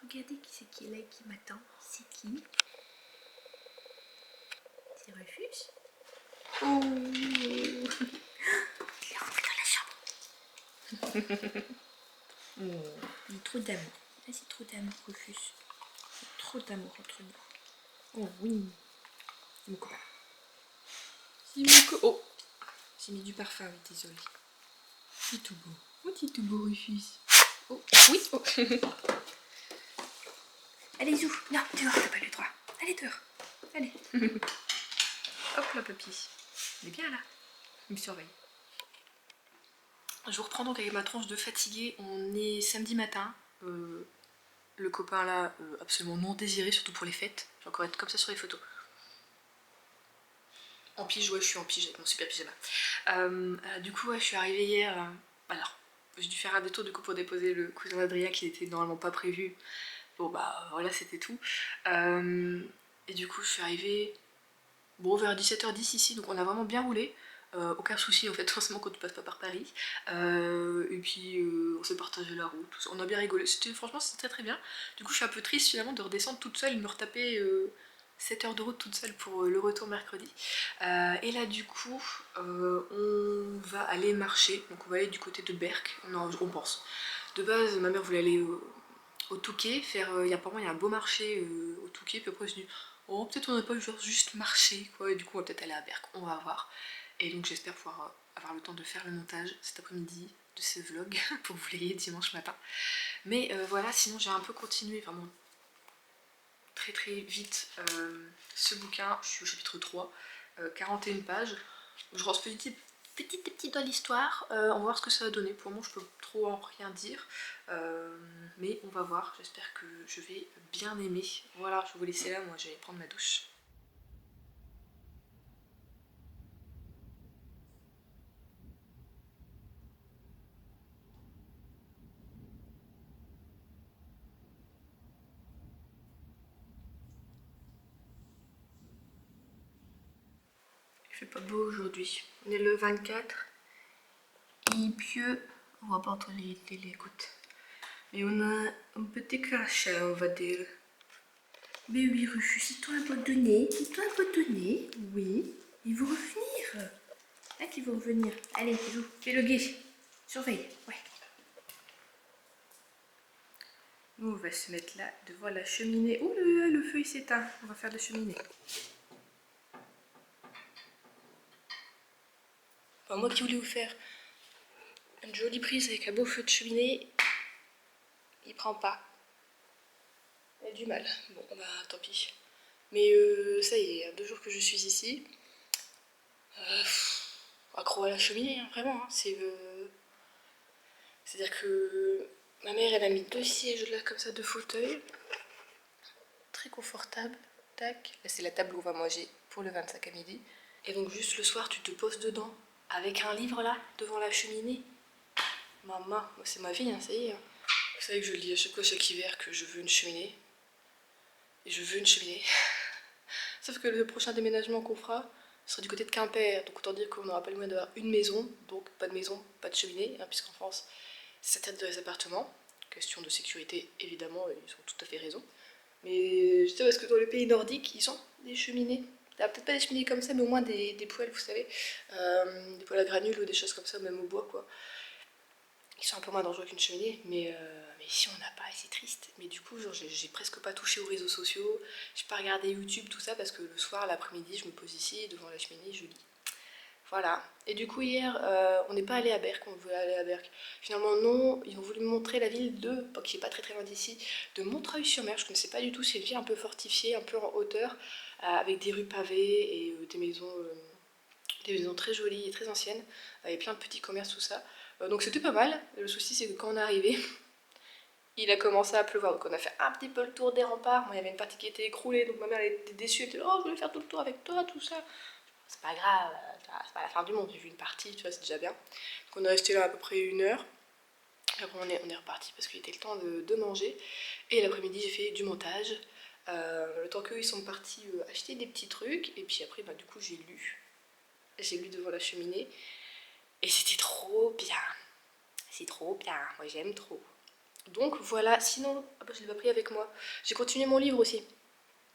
Regardez qui c'est qui est là qui m'attend. C'est qui? C'est Rufus? Oh, il est rentré dans la chambre. Oh, il y a trop d'amour. Ah, c'est trop d'amour, Rufus. Trop d'amour entre nous. Oh oui. Mon copain. C'est mon copain. Oh, j'ai mis du parfum, oui, désolé. C'est tout beau. Oh, c'est tout beau, Rufus. Oh, oui. Oh. Allez, Zou. Non, dehors, t'as pas le droit. Allez, dehors. Allez. Hop là, papy. Il est bien là. Il me surveille. Je vous reprends donc avec ma tranche de fatigué. On est samedi matin. Le copain là, absolument non désiré, surtout pour les fêtes. Je vais encore être comme ça sur les photos. En pige, ouais, je suis en pige avec mon super pyjama. Du coup, ouais, je suis arrivée hier. Alors, j'ai dû faire un détour du coup pour déposer le cousin d'Adrien qui n'était normalement pas prévu. Bon, bah voilà, c'était tout. Et du coup, je suis arrivée bon, vers 17h10 ici, donc on a vraiment bien roulé. Aucun souci en fait, forcément quand tu passes pas par Paris. Et puis on s'est partagé la route, tout ça. On a bien rigolé, franchement c'était très très bien. Du coup je suis un peu triste finalement de redescendre toute seule et de me retaper 7 heures de route toute seule pour le retour mercredi. Et là du coup on va aller marcher, donc on va aller du côté de Berck, on pense. De base ma mère voulait aller au Touquet, faire, apparemment il y a un beau marché au Touquet, puis après je me suis dit oh peut-être on n'a pas juste marché quoi, et du coup on va peut-être aller à Berck, on va voir. Et donc j'espère pouvoir avoir le temps de faire le montage cet après-midi de ce vlog pour que vous l'ayez dimanche matin. Mais voilà, sinon j'ai un peu continué vraiment très très vite ce bouquin. Je suis au chapitre 3, 41 pages. Je rentre petit à petit dans l'histoire, on va voir ce que ça va donner. Pour le moment je peux trop en rien dire, mais on va voir, j'espère que je vais bien aimer. Voilà, je vais vous laisser là, moi je vais prendre ma douche. Il fait pas beau aujourd'hui, on est le 24, il pleut, on voit pas entre les gouttes. Mais on a un petit crachat, on va dire. Mais oui, Rufus, c'est toi abandonné, c'est toi abandonné, oui. Ils vont revenir. Là qu'ils vont revenir. Allez, joue, fais le guet. Surveille, ouais. Nous, on va se mettre là, devant la cheminée. Ouh là là, le feu il s'éteint. On va faire la cheminée. Enfin, moi qui voulais vous faire une jolie prise avec un beau feu de cheminée, il prend pas. Il a du mal. Bon, bah tant pis. Mais ça y est, 2 jours que je suis ici. Accro à la cheminée, hein, vraiment. Hein, c'est-à-dire que ma mère, elle a mis 2 sièges là, comme ça, 2 fauteuils. Très confortable. Tac. Là, c'est la table où on va manger pour le 25 à midi. Et donc, juste le soir, tu te poses dedans, avec un livre là, devant la cheminée. Maman, c'est ma vie, hein, ça y est. Hein. Vous savez que je le dis à chaque fois, chaque hiver, que je veux une cheminée. Et je veux une cheminée. Sauf que le prochain déménagement qu'on fera sera du côté de Quimper. Donc, autant dire qu'on n'aura pas le moyen d'avoir une maison. Donc, pas de maison, pas de cheminée, hein, puisqu'en France, c'est ça de les appartements. Question de sécurité, évidemment, ils ont tout à fait raison. Mais je sais parce que dans les pays nordiques, ils ont des cheminées. Peut-être pas des cheminées comme ça, mais au moins des poêles, vous savez. Des poêles à granules ou des choses comme ça, même au bois, quoi. Ils sont un peu moins dangereux qu'une cheminée, mais ici on n'a pas et c'est triste. Mais du coup, j'ai presque pas touché aux réseaux sociaux, j'ai pas regardé YouTube, tout ça, parce que le soir, l'après-midi, je me pose ici, devant la cheminée, je lis. Voilà. Et du coup, hier, on n'est pas allé à Berck, on voulait aller à Berck. Finalement, non, ils ont voulu me montrer la ville qui est pas très très loin d'ici, de Montreuil-sur-Mer. Je connaissais pas du tout, c'est une ville un peu fortifiée, un peu en hauteur, avec des rues pavées et des maisons très jolies et très anciennes, avec plein de petits commerces, tout ça. Donc c'était pas mal. Le souci, c'est que quand on est arrivé, il a commencé à pleuvoir. Donc on a fait un petit peu le tour des remparts. Moi, il y avait une partie qui était écroulée, donc ma mère elle était déçue. Elle était oh, je voulais faire tout le tour avec toi, tout ça. C'est pas grave, c'est pas la fin du monde. J'ai vu une partie, tu vois, c'est déjà bien. Donc on est resté là à peu près 1 heure. Après, on est reparti parce qu'il était le temps de manger. Et l'après-midi, j'ai fait du montage. Le temps qu'eux, ils sont partis acheter des petits trucs. Et puis après, bah, du coup, j'ai lu. J'ai lu devant la cheminée. Et c'était trop bien. C'est trop bien. Moi, j'aime trop. Donc voilà, sinon, ah bah, je l'ai pas pris avec moi. J'ai continué mon livre aussi,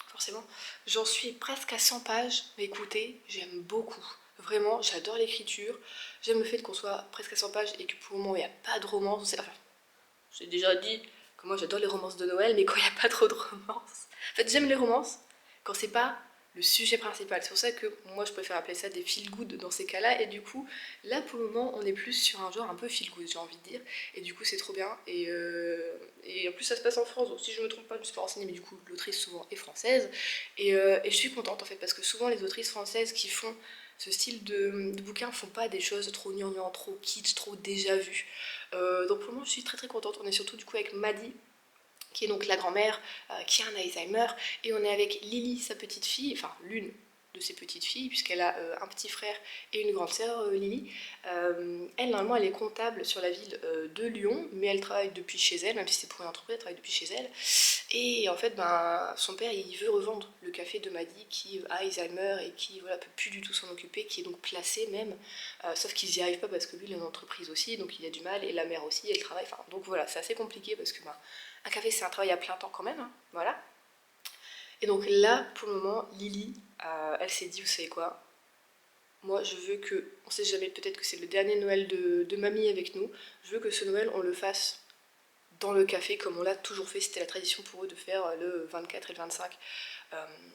forcément. J'en suis presque à 100 pages, mais écoutez, j'aime beaucoup. Vraiment, j'adore l'écriture. J'aime le fait qu'on soit presque à 100 pages et que pour le moment, il n'y a pas de romance. Enfin, j'ai déjà dit que moi j'adore les romances de Noël, mais quand il n'y a pas trop de romances. En fait, j'aime les romances quand c'est pas le sujet principal. C'est pour ça que moi je préfère appeler ça des feel good dans ces cas-là. Et du coup, là pour le moment, on est plus sur un genre un peu feel good, j'ai envie de dire. Et du coup, c'est trop bien. Et en plus, ça se passe en France. Donc si je me trompe pas, je me suis pas renseignée, mais du coup, l'autrice souvent est française. Et je suis contente en fait, parce que souvent les autrices françaises qui font ce style de bouquin font pas des choses trop gnangnang, trop kitsch, trop déjà vues. Donc pour le moment je suis très très contente. On est surtout du coup avec Maddy, qui est donc la grand-mère, qui a un Alzheimer, et on est avec Lily, sa petite fille, enfin l'une de ses petites filles, puisqu'elle a un petit frère et une grande sœur, Lily. Elle, normalement, elle est comptable sur la ville de Lyon, mais elle travaille depuis chez elle, même si c'est pour une entreprise, elle travaille depuis chez elle. Et en fait, ben, son père, il veut revendre le café de Maddy, qui a Alzheimer et qui voilà, peut plus du tout s'en occuper, qui est donc placé même, sauf qu'ils n'y arrivent pas parce que lui, il a une entreprise aussi, donc il a du mal, et la mère aussi, elle travaille, enfin, donc voilà, c'est assez compliqué parce que ben, un café, c'est un travail à plein temps quand même, hein, voilà. Et donc là, pour le moment, Lily, elle s'est dit, vous savez quoi, moi je veux que, on sait jamais, peut-être que c'est le dernier Noël de mamie avec nous, je veux que ce Noël, on le fasse dans le café comme on l'a toujours fait, c'était la tradition pour eux de faire le 24 et le 25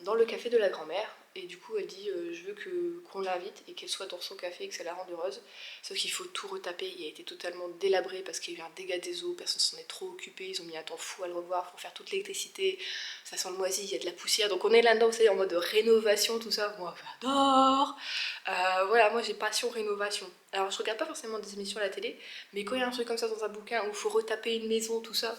dans le café de la grand-mère. Et du coup elle dit je veux qu'on l'invite et qu'elle soit dans son café et que ça la rende heureuse. Sauf qu'il faut tout retaper, il a été totalement délabré parce qu'il y a eu un dégât des eaux, personne s'en est trop occupé, ils ont mis un temps fou à le revoir pour faire toute l'électricité, ça sent le moisi, il y a de la poussière, donc on est là-dedans, vous savez, en mode rénovation, tout ça, moi j'adore. Voilà, moi j'ai passion rénovation. Alors je regarde pas forcément des émissions à la télé, mais quand il y a un truc comme ça dans un bouquin où il faut retaper une maison, tout ça,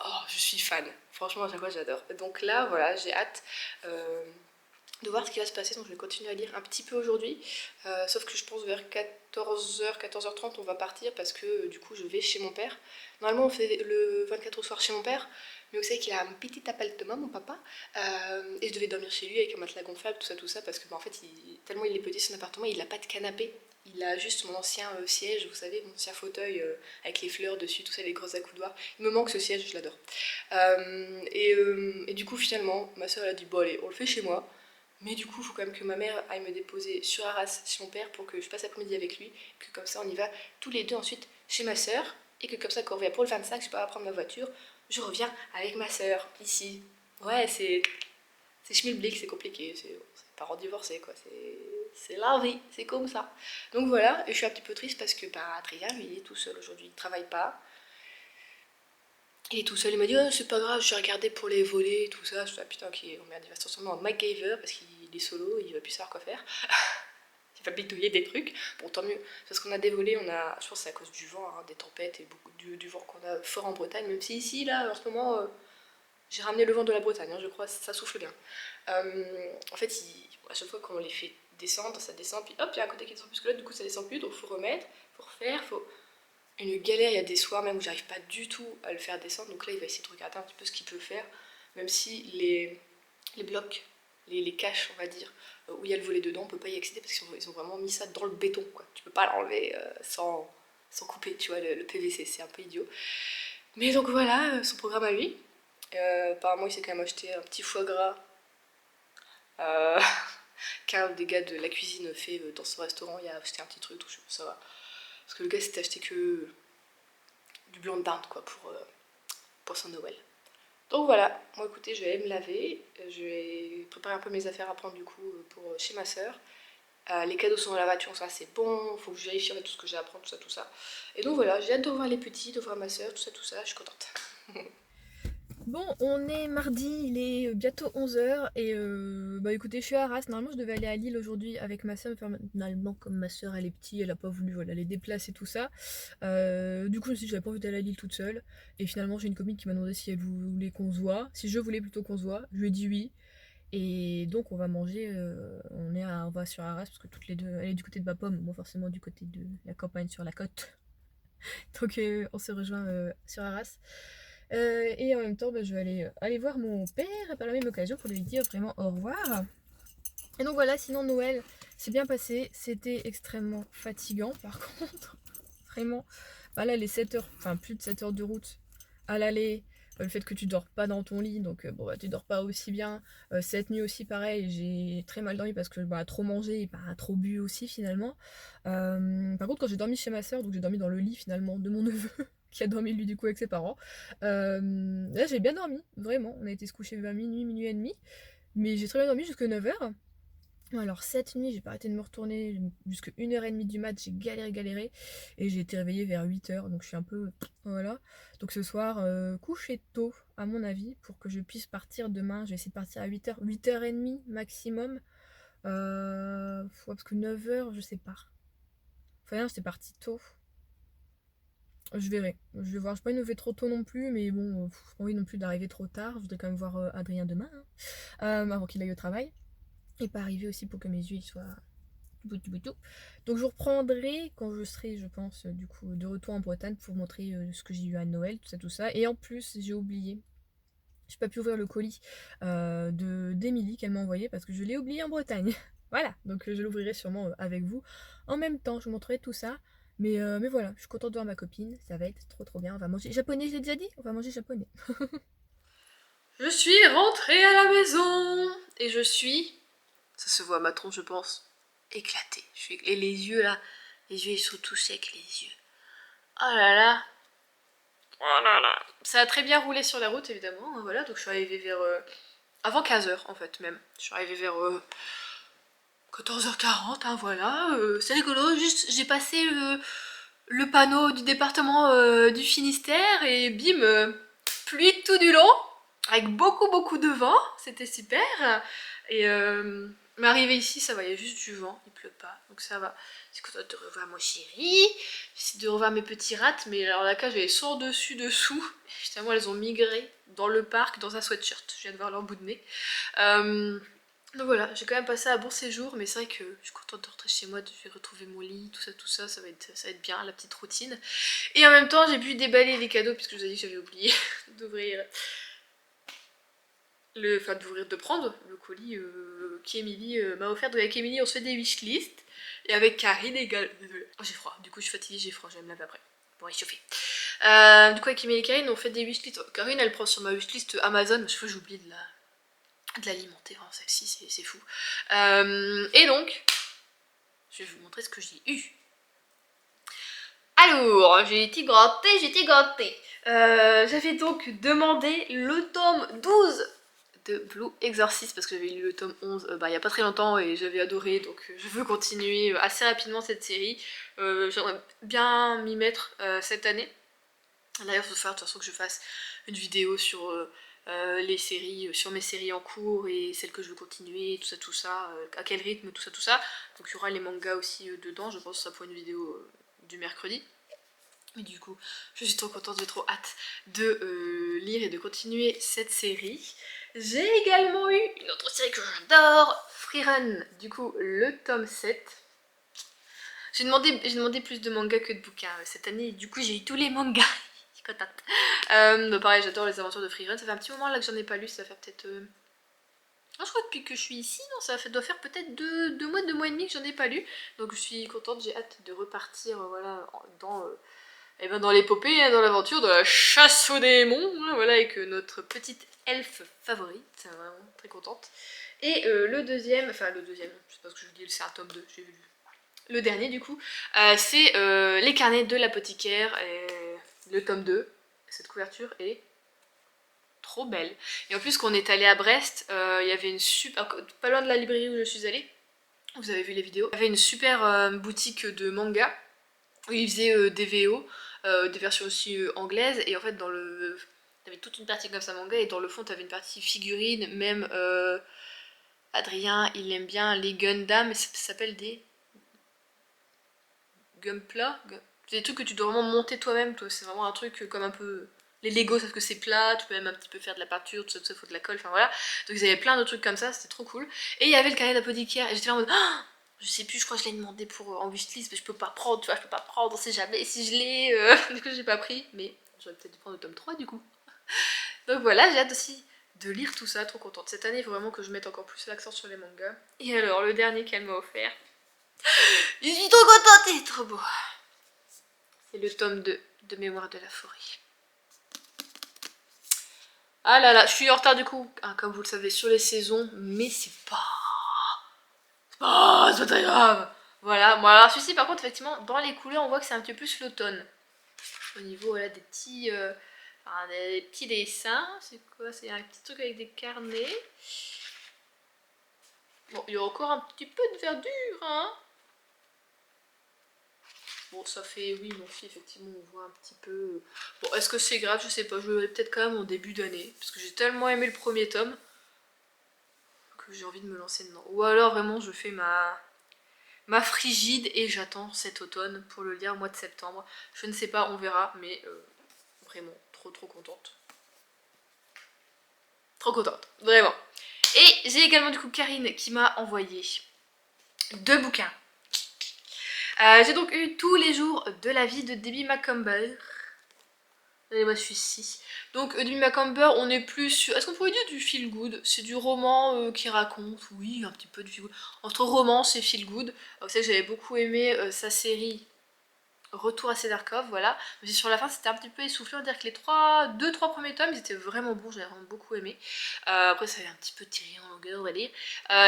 oh, je suis fan. Franchement, à chaque fois, j'adore. Donc là, voilà, j'ai hâte de voir ce qui va se passer. Donc je vais continuer à lire un petit peu aujourd'hui. Sauf que je pense vers 14h, 14h30, on va partir parce que du coup, je vais chez mon père. Normalement, on fait le 24 au soir chez mon père. Mais vous savez qu'il a un petit appartement, mon papa. Et je devais dormir chez lui avec un matelas gonflable, tout ça. Parce que, bah, en fait, tellement il est petit son appartement, il n'a pas de canapé. Il a juste mon ancien siège, vous savez, mon ancien fauteuil avec les fleurs dessus, tout ça, les gros accoudoirs. Il me manque ce siège, je l'adore. Et du coup, finalement, ma soeur a dit bon, allez, on le fait chez moi. Mais du coup, il faut quand même que ma mère aille me déposer sur Arras chez mon père pour que je passe l'après-midi avec lui. Que comme ça, on y va tous les deux ensuite chez ma soeur. Et que comme ça, quand on revient pour le 25, je ne vais pas prendre ma voiture. Je reviens avec ma soeur ici. Ouais, c'est schmilblick, c'est compliqué. C'est parents divorcés, quoi. C'est la vie, c'est comme ça. Donc voilà, et je suis un petit peu triste parce que bah, Adrien, lui, il est tout seul aujourd'hui. Il ne travaille pas. Il est tout seul, il m'a dit oh, c'est pas grave, je vais regarder pour les volets, tout ça. Je suis ah putain, ok, oh merde, il va se transformer en MacGyver parce qu'il est solo, il va plus savoir quoi faire. Il va bidouiller des trucs. Bon, tant mieux, parce qu'on a des volets, je pense que c'est à cause du vent, hein, des tempêtes et beaucoup du vent qu'on a fort en Bretagne, même si ici, là, en ce moment, j'ai ramené le vent de la Bretagne, hein, je crois, ça souffle bien. En fait, à chaque fois qu'on les fait descendre, ça descend, puis hop, il y a un côté qui descend plus que l'autre, du coup ça descend plus, donc faut remettre, faut refaire, faut une galère. Il y a des soirs même où j'arrive pas du tout à le faire descendre, donc là il va essayer de regarder un petit peu ce qu'il peut faire, même si les blocs, les caches on va dire, où il y a le volet dedans, on peut pas y accéder parce qu'ils ont vraiment mis ça dans le béton, quoi. Tu peux pas l'enlever sans couper, tu vois, le PVC, c'est un peu idiot. Mais donc voilà, son programme à lui. Apparemment il s'est quand même acheté un petit foie gras euh, qu'un des gars de la cuisine fait dans son restaurant. Il a acheté un petit truc, tout ça va. Parce que le gars s'était acheté que du blanc de dinde quoi pour son Noël. Donc voilà, moi écoutez, je vais aller me laver, je vais préparer un peu mes affaires à prendre du coup pour chez ma soeur. Les cadeaux sont dans la voiture, ça c'est bon, faut que je vérifie tout ce que j'ai à prendre, tout ça. Et donc voilà, j'ai hâte de revoir les petits, de voir ma soeur, tout ça, je suis contente. Bon, on est mardi, il est bientôt 11h et bah écoutez, je suis à Arras. Normalement, je devais aller à Lille aujourd'hui avec ma soeur, mais finalement, comme ma soeur elle est petite, elle a pas voulu voilà, les déplacer tout ça. Du coup, je me suis dit, j'avais pas envie d'aller à Lille toute seule. Et finalement, j'ai une copine qui m'a demandé si elle voulait qu'on se voit, si je voulais plutôt qu'on se voit. Je lui ai dit oui. Et donc, on va manger, on va sur Arras parce que toutes les deux, elle est du côté de Bapaume, moi forcément du côté de la campagne sur la côte. Donc, on se rejoint sur Arras. Et en même temps, bah, je vais aller voir mon père par la même occasion pour lui dire vraiment au revoir. Et donc voilà, sinon Noël s'est bien passé. C'était extrêmement fatigant par contre. Vraiment. Bah là, les 7 heures, enfin plus de 7 heures de route, à l'aller, le fait que tu dors pas dans ton lit, donc bon bah tu dors pas aussi bien. Cette nuit aussi pareil, j'ai très mal dormi parce que bah trop mangé et pas trop bu aussi finalement. Par contre quand j'ai dormi chez ma soeur, donc j'ai dormi dans le lit finalement de mon neveu qui a dormi lui du coup avec ses parents. Là j'ai bien dormi, vraiment. On a été se coucher vers minuit, minuit et demi, mais j'ai très bien dormi jusqu'à 9h. Alors cette nuit, j'ai pas arrêté de me retourner jusqu'à 1h30 du mat, j'ai galéré et j'ai été réveillée vers 8h, donc je suis un peu voilà. Donc ce soir, coucher tôt à mon avis pour que je puisse partir demain. Je vais essayer de partir à 8h, 8h30 maximum. Ouais, parce que 9h, je sais pas. Enfin non, c'est parti tôt. Je verrai. Je vais voir. Je vais pas me lever trop tôt non plus, mais bon, j'ai pas envie non plus d'arriver trop tard. Je voudrais quand même voir Adrien demain, hein, avant qu'il aille au travail. Et pas arriver aussi pour que mes yeux ils soient boutou. Donc je vous reprendrai quand je serai, je pense, du coup, de retour en Bretagne pour vous montrer ce que j'ai eu à Noël, tout ça. Et en plus, j'ai oublié. J'ai pas pu ouvrir le colis d'Émilie qu'elle m'a envoyé parce que je l'ai oublié en Bretagne. Voilà, donc je l'ouvrirai sûrement avec vous. En même temps, je vous montrerai tout ça. Mais voilà, je suis contente de voir ma copine. Ça va être trop bien. On va manger japonais, je l'ai déjà dit. On va manger japonais. Je suis rentrée à la maison et je suis, ça se voit à ma tronche je pense, éclatée. Et les yeux là, les yeux ils sont tout secs les yeux. Oh là là, oh là là. Ça a très bien roulé sur la route évidemment, hein, voilà, donc je suis arrivée vers... avant 15h en fait même. Je suis arrivée vers 14h40, hein, voilà. C'est rigolo, juste j'ai passé le panneau du département du Finistère et bim, pluie tout du long, avec beaucoup de vent, c'était super. Et mais arrivé ici, ça va, il y a juste du vent, il pleut pas, donc ça va. Je suis contente de revoir mon chéri, j'essaie de revoir mes petits rats, mais alors la cage elle est sans dessus, dessous. Justement, elles ont migré dans le parc, dans un sweatshirt, je viens de voir leur bout de nez. Donc voilà, j'ai quand même passé un bon séjour, mais c'est vrai que je suis contente de rentrer chez moi, de retrouver mon lit, tout ça, ça va être bien, la petite routine. Et en même temps, j'ai pu déballer les cadeaux, puisque je vous ai dit que j'avais oublié d'ouvrir de prendre le colis qu'Emilie m'a offert. Donc avec Emilie, on se fait des wishlists, et avec Karine également. Désolée. Oh, j'ai froid, du coup je suis fatiguée, j'ai froid, je vais me laver après pour réchauffer. Du coup avec Emilie et Karine, on fait des wishlists. Karine, elle prend sur ma wishlist Amazon, à chaque fois j'oublie de l'alimenter, vraiment celle-ci, c'est fou. Et donc, je vais vous montrer ce que j'ai eu. Alors, j'ai été gâtée. J'avais donc demandé le tome 12 de Blue Exorcist parce que j'avais lu le tome 11 il y a pas très longtemps et j'avais adoré, donc je veux continuer assez rapidement cette série. J'aimerais bien m'y mettre cette année. D'ailleurs, il faut faire de toute façon que je fasse une vidéo sur les séries, sur mes séries en cours et celles que je veux continuer, tout ça, à quel rythme, tout ça. Donc il y aura les mangas aussi dedans, je pense que ça sera pour une vidéo du mercredi. Mais du coup, je suis trop contente, j'ai trop hâte de lire et de continuer cette série. J'ai également eu une autre série que j'adore, Freerun, du coup le tome 7. J'ai demandé plus de mangas que de bouquins cette année, et du coup j'ai eu tous les mangas. Je suis contente. Pareil, j'adore les aventures de Freerun. Ça fait un petit moment là que j'en ai pas lu, ça va faire peut-être... je crois que depuis que je suis ici, non, doit faire peut-être deux mois et demi que j'en ai pas lu. Donc je suis contente, j'ai hâte de repartir voilà, dans l'épopée, hein, dans l'aventure, dans la chasse aux démons, hein, voilà, avec notre petite elfe favorite, vraiment très contente. Et le deuxième, je sais pas ce que je vous dis, c'est un tome 2, j'ai vu le dernier du coup, c'est les carnets de l'apothicaire, le tome 2. Cette couverture est trop belle. Et en plus, quand on est allé à Brest, il y avait une super... pas loin de la librairie où je suis allée, vous avez vu les vidéos, il y avait une super boutique de manga, où ils faisaient des VO, des versions aussi anglaises, et en fait dans le... T'avais toute une partie comme ça manga, et dans le fond t'avais une partie figurine, même Adrien il aime bien les Gundam, ça s'appelle des Gunpla, c'est des trucs que tu dois vraiment monter toi-même, toi. C'est vraiment un truc comme un peu... Les Lego, sauf que c'est plat, tu peux même un petit peu faire de la peinture, tout ça, faut de la colle, enfin voilà. Donc ils avaient plein de trucs comme ça, c'était trop cool. Et il y avait le carnet d'apothicaire, et j'étais là en mode... Oh, je sais plus, je crois que je l'ai demandé pour en wishlist, mais je peux pas prendre, tu vois, je peux pas prendre, on sait jamais si je l'ai. Du coup j'ai pas pris, mais j'aurais peut-être dû prendre le tome 3 du coup. Donc voilà, j'ai hâte aussi de lire tout ça, trop contente. Cette année, il faut vraiment que je mette encore plus l'accent sur les mangas. Et alors, le dernier qu'elle m'a offert, je suis trop contente, il est trop beau. C'est le tome 2 de Mémoire de la forêt. Ah là là, je suis en retard du coup, hein, comme vous le savez, sur les saisons, mais c'est pas très grave. Voilà, bon alors celui-ci par contre effectivement dans les couleurs on voit que c'est un petit peu plus l'automne. Au niveau voilà, des petits des petits dessins, c'est quoi? C'est un petit truc avec des carnets. Bon, il y a encore un petit peu de verdure, hein. Bon, ça fait, oui, mon fils, effectivement, on voit un petit peu... Bon, est-ce que c'est grave? Je sais pas, je le verrai peut-être quand même en début d'année, parce que j'ai tellement aimé le premier tome que j'ai envie de me lancer dedans. Ou alors, vraiment, je fais ma frigide et j'attends cet automne pour le lire au mois de septembre. Je ne sais pas, on verra, mais vraiment, trop contente. Trop contente, vraiment. Et j'ai également, du coup, Karine qui m'a envoyé 2 bouquins. J'ai donc eu tous les jours de la vie de Debbie Macomber. Allez, moi je suis ici. Donc Debbie Macomber, on est plus sur... Est-ce qu'on pourrait dire du feel good? C'est du roman qui raconte, oui, un petit peu du feel good. Entre romance et feel good. Vous savez que j'avais beaucoup aimé sa série Retour à Cedarcove, voilà. Mais sur la fin c'était un petit peu essoufflé, on va dire que les 2-3 premiers tomes ils étaient vraiment bons, j'avais vraiment beaucoup aimé. Après ça avait un petit peu tiré en longueur, on va dire.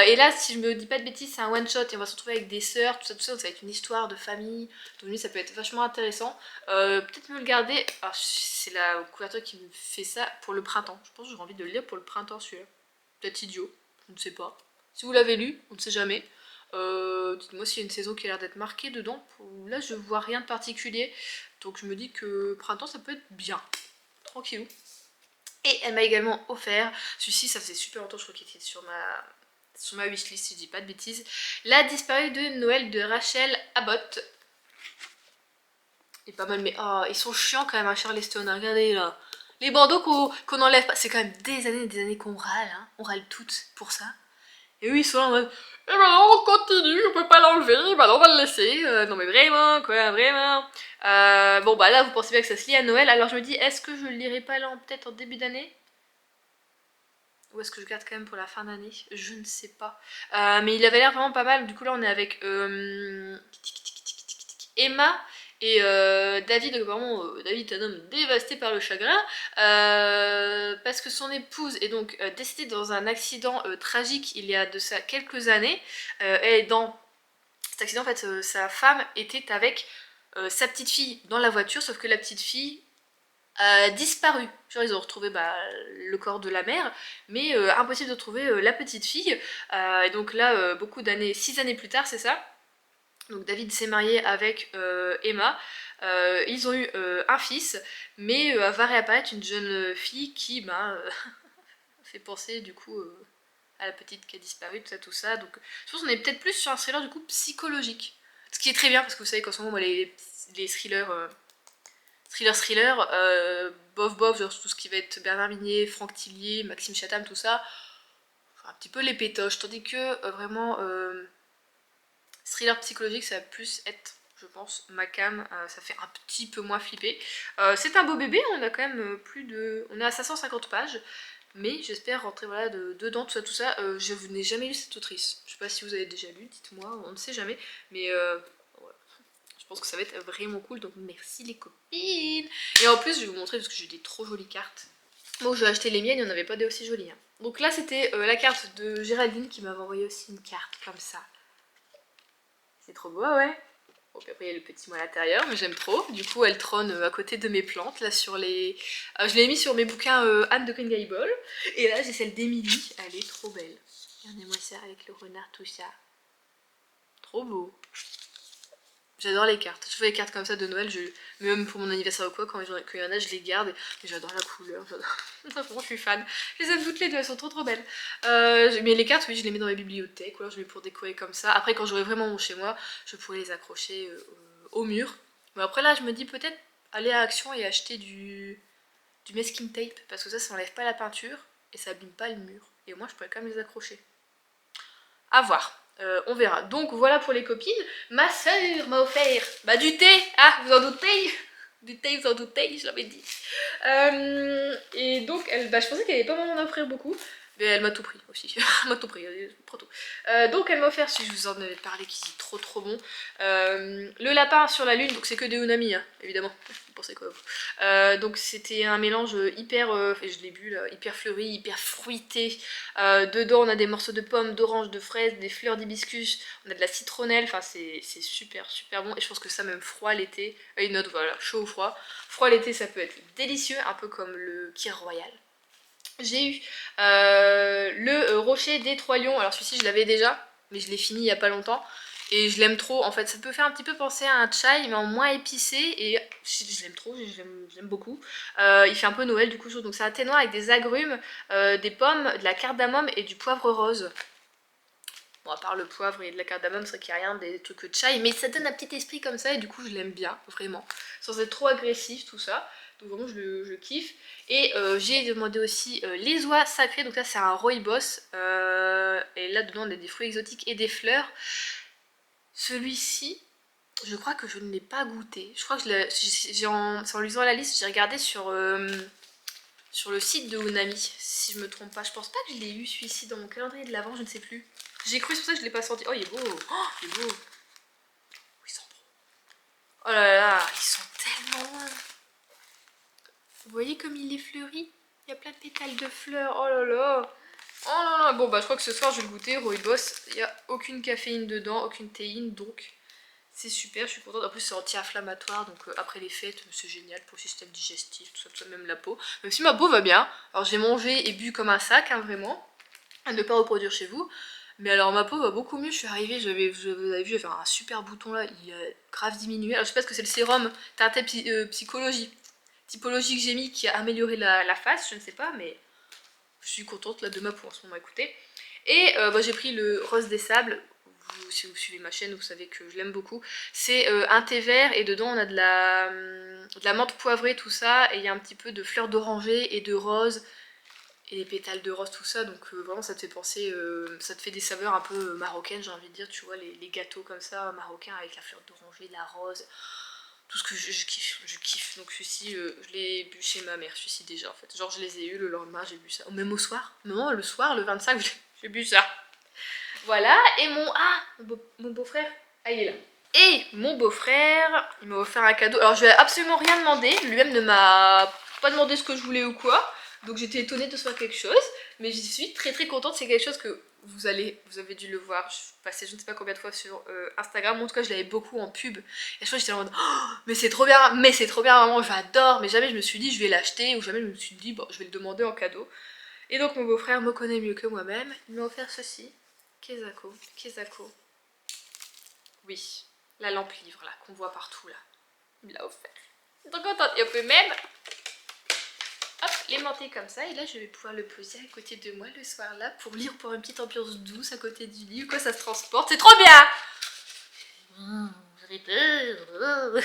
Et là, si je me dis pas de bêtises, c'est un one shot et on va se retrouver avec des sœurs, tout ça, donc ça va être une histoire de famille. Donc lui ça peut être vachement intéressant. Peut-être me le garder, alors c'est la couverture qui me fait ça pour le printemps. Je pense que j'aurais envie de le lire pour le printemps celui-là. Peut-être idiot, je ne sais pas. Si vous l'avez lu, on ne sait jamais. Dites-moi s'il y a une saison qui a l'air d'être marquée dedans. Là, je vois rien de particulier. Donc je me dis que printemps, ça peut être bien. Tranquillou. Et elle m'a également offert, celui-ci, ça faisait super longtemps, je crois qu'il était sur ma wishlist, si je dis pas de bêtises. La disparue de Noël de Rachel Abbott. Et pas mal, mais oh, ils sont chiants quand même à Charleston, hein, regardez là. Les bandeaux qu'on enlève pas, c'est quand même des années qu'on râle, hein. On râle toutes pour ça. Et eux ils sont là en mode eh ben non, on continue, on peut pas l'enlever, bah non, on va le laisser. Non mais vraiment, quoi, vraiment. Bon bah là vous pensez bien que ça se lit à Noël, alors je me dis est-ce que je le lirai pas là peut-être en début d'année? Ou est-ce que je garde quand même pour la fin d'année? Je ne sais pas. Mais il avait l'air vraiment pas mal, du coup là on est avec Emma et David, donc vraiment David est un homme dévasté par le chagrin parce que son épouse est donc décédée dans un accident tragique il y a de ça quelques années. Et dans cet accident en fait sa femme était avec sa petite fille dans la voiture, sauf que la petite fille a disparu. Genre ils ont retrouvé le corps de la mère, mais impossible de trouver la petite fille. Et donc là, beaucoup d'années, 6 années plus tard, c'est ça. Donc David s'est marié avec Emma, ils ont eu un fils, mais va réapparaître une jeune fille qui fait penser du coup à la petite qui a disparu, tout ça. Donc je pense qu'on est peut-être plus sur un thriller du coup psychologique. Ce qui est très bien parce que vous savez qu'en ce moment moi, les thrillers, bof, genre tout ce qui va être Bernard Minet, Franck Tillier, Maxime Chatham, tout ça, enfin, un petit peu les pétoches, tandis que vraiment... thriller psychologique, ça va plus être, je pense, ma cam, ça fait un petit peu moins flipper. C'est un beau bébé, on a quand même plus de... On est à 550 pages, mais j'espère rentrer voilà, dedans, tout ça. Je n'ai jamais lu cette autrice. Je sais pas si vous avez déjà lu, dites-moi, on ne sait jamais. Mais ouais. Je pense que ça va être vraiment cool, donc merci les copines. Et en plus, je vais vous montrer, parce que j'ai des trop jolies cartes. Bon, je vais acheter les miennes, il n'y en avait pas des aussi jolies. Hein. Donc là, c'était la carte de Géraldine qui m'avait envoyé aussi une carte comme ça. C'est trop beau, ouais. Bon, puis après il y a le petit mot à l'intérieur, mais j'aime trop. Du coup, elle trône à côté de mes plantes, là sur les... je l'ai mis sur mes bouquins Anne de Green Gables. Et là, j'ai celle d'Emily, elle est trop belle. Regardez-moi ça avec le renard, tout ça. Trop beau. J'adore les cartes. Je fais les cartes comme ça de Noël, même pour mon anniversaire ou quoi, quand il y en a, je les garde. Et j'adore la couleur, Vraiment, je suis fan. Je les aime toutes les deux, elles sont trop belles. Mais les cartes, oui, je les mets dans mes bibliothèques, ou alors je les mets pour décorer comme ça. Après, quand j'aurai vraiment mon chez moi, je pourrais les accrocher au mur. Mais après, là, je me dis peut-être aller à Action et acheter du masking tape, parce que ça enlève pas la peinture et ça abîme pas le mur. Et moi, je pourrais quand même les accrocher. À voir. On verra. Donc voilà pour les copines. Ma soeur m'a offert du thé. Ah, vous en doutez? Du thé, vous en doutez, je l'avais dit. Et donc, je pensais qu'elle allait pas m'en offrir beaucoup. Mais elle m'a tout pris aussi. Elle m'a tout pris, trop tout. Donc elle m'a offert, si je vous en avais parlé, qui est trop bon. Le lapin sur la lune, donc c'est que des Unami, hein, évidemment. Vous pensez quoi vous donc c'était un mélange hyper, je l'ai bu là, hyper fleuri, hyper fruité. Dedans on a des morceaux de pommes, d'orange, de fraises, des fleurs d'hibiscus, on a de la citronnelle, enfin c'est super bon. Et je pense que ça même froid l'été, une note voilà, chaud ou froid. Froid l'été ça peut être délicieux, un peu comme le Kir Royal. J'ai eu le rocher des trois lions, alors celui-ci je l'avais déjà, mais je l'ai fini il n'y a pas longtemps. Et je l'aime trop, en fait ça peut faire un petit peu penser à un chai mais en moins épicé et je l'aime trop, je l'aime beaucoup. Il fait un peu Noël du coup, donc c'est un thé noir avec des agrumes, des pommes, de la cardamome et du poivre rose. Bon à part le poivre et de la cardamome c'est vrai qu'il n'y a rien des trucs de chai, mais ça donne un petit esprit comme ça et du coup je l'aime bien, vraiment. Sans être trop agressif tout ça, donc vraiment je kiffe. Et j'ai demandé aussi les oies sacrées, donc là c'est un rooibos, et là dedans on a des fruits exotiques et des fleurs. Celui-ci, je crois que je ne l'ai pas goûté. Je crois que en lisant la liste, j'ai regardé sur le site de Unami, si je me trompe pas. Je pense pas que je l'ai eu celui-ci dans mon calendrier de l'avant, je ne sais plus. J'ai cru, c'est pour ça que je l'ai pas senti. Oh, il est beau. Oh, il est beau. Il sent bon. Oh là là, ils sont tellement loin. Vous voyez comme il est fleuri? Il y a plein de pétales de fleurs. Oh là là. Oh là là. Bon bah je crois que ce soir je vais le goûter. Rooibos. Il n'y a aucune caféine dedans, aucune théine, donc c'est super, je suis contente. En plus c'est anti-inflammatoire, donc après les fêtes c'est génial pour le système digestif, tout ça, même la peau. Même si ma peau va bien. Alors j'ai mangé et bu comme un sac, hein, vraiment. À ne pas reproduire chez vous. Mais alors ma peau va beaucoup mieux, je suis arrivée, vous avez vu, j'avais un super bouton là, il a grave diminué. Alors je sais pas ce que c'est le sérum teinté typologie que j'ai mis qui a amélioré la face, je ne sais pas, mais je suis contente là de ma peau en ce moment, écoutez. Et bah, j'ai pris le rose des sables, si vous suivez ma chaîne vous savez que je l'aime beaucoup. C'est un thé vert et dedans on a de la menthe poivrée, tout ça, et il y a un petit peu de fleurs d'oranger et de rose et des pétales de rose, tout ça, donc vraiment ça te fait penser, ça te fait des saveurs un peu marocaines, j'ai envie de dire, tu vois, les gâteaux comme ça, marocains avec la fleur d'oranger, la rose, tout ce que je kiffe. Donc celui-ci, je l'ai bu chez ma mère, celui-ci déjà en fait, genre je les ai eu le lendemain, j'ai bu ça, même au soir, non, le soir, le 25, j'ai bu ça. Voilà, et mon beau-frère, ah il est là. Et mon beau-frère, il m'a offert un cadeau, alors je lui ai absolument rien demandé, lui-même ne m'a pas demandé ce que je voulais ou quoi. Donc j'étais étonnée de ce soit quelque chose, mais je suis très contente, c'est quelque chose que vous avez dû le voir, je suis passée je ne sais pas combien de fois sur Instagram, en tout cas je l'avais beaucoup en pub, et je crois que j'étais en mode oh, mais c'est trop bien, vraiment j'adore, mais jamais je me suis dit je vais l'acheter, ou jamais je me suis dit bon je vais le demander en cadeau. Et donc mon beau-frère me connaît mieux que moi-même, il m'a offert ceci, Kezako, oui, la lampe livre là, qu'on voit partout là, il me l'a offert, je suis trop contente, et on peut même hop, l'aimanter comme ça, et là je vais pouvoir le poser à côté de moi le soir là pour lire, pour une petite ambiance douce à côté du lit, ou quoi ça se transporte, c'est trop bien. J'aurais peur.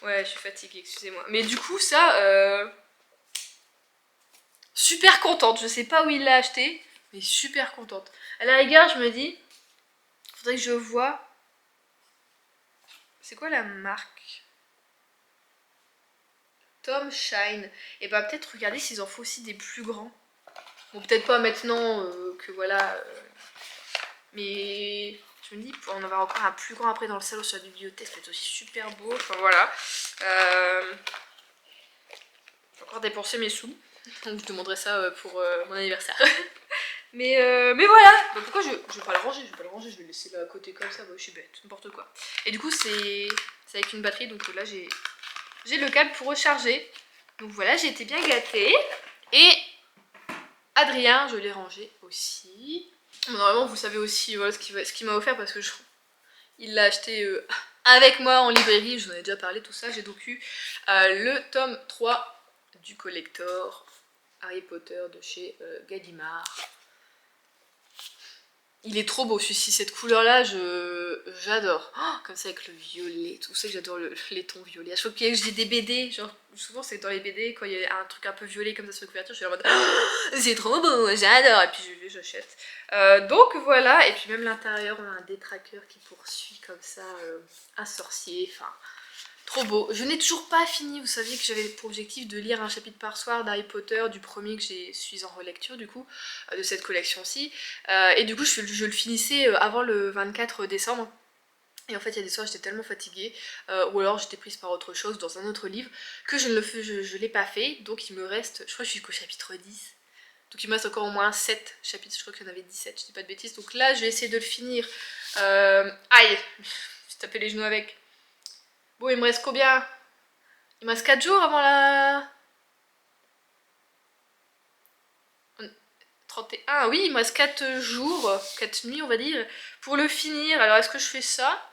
Ouais, je suis fatiguée, excusez-moi. Mais du coup ça, super contente, je sais pas où il l'a acheté, mais super contente. À la rigueur je me dis, faudrait que je vois, c'est quoi la marque? Tom Shine. Et bah peut-être regarder s'ils en font aussi des plus grands. Bon peut-être pas maintenant que voilà, mais je me dis pour en avoir encore un plus grand après dans le salon sur la bibliothèque, ça peut être aussi super beau, enfin voilà. J'ai encore dépensé mes sous, donc je demanderai ça pour mon anniversaire. mais voilà, bah, pourquoi je vais pas le ranger, je vais le laisser là à côté comme ça, bah, je suis bête, n'importe quoi. Et du coup c'est avec une batterie, donc là j'ai le câble pour recharger. Donc voilà, j'ai été bien gâtée. Et Adrien, je l'ai rangé aussi. Bon, normalement vous savez aussi voilà, ce qu'il m'a offert, parce que il l'a acheté avec moi en librairie, je vous en ai déjà parlé, tout ça. J'ai donc eu le tome 3 du collector Harry Potter de chez Gallimard. Il est trop beau celui-ci, cette couleur là, j'adore. Oh, comme ça avec le violet, tout ça, j'adore les tons violets. À chaque fois que j'ai des BD, genre souvent c'est dans les BD, quand il y a un truc un peu violet comme ça sur la couverture, je suis en mode oh, c'est trop beau, j'adore, et puis j'achète. Donc voilà, et puis même l'intérieur, on a un détraqueur qui poursuit comme ça un sorcier, enfin Trop beau. Je n'ai toujours pas fini, vous saviez que j'avais pour objectif de lire un chapitre par soir d'Harry Potter, du premier que je suis en relecture du coup, de cette collection-ci. Et du coup je le finissais avant le 24 décembre. Et en fait il y a des soirs j'étais tellement fatiguée, ou alors j'étais prise par autre chose dans un autre livre, que je l'ai pas fait. Donc il me reste, je crois que je suis qu'au chapitre 10. Donc il me reste encore au moins 7 chapitres, je crois qu'il y en avait 17, je dis pas de bêtises. Donc là je vais essayer de le finir. Aïe, j'ai tapé les genoux avec. Bon, il me reste combien? Il me reste 4 jours avant la... 31, oui, il me reste 4 jours, 4 nuits on va dire, pour le finir. Alors est-ce que je fais ça?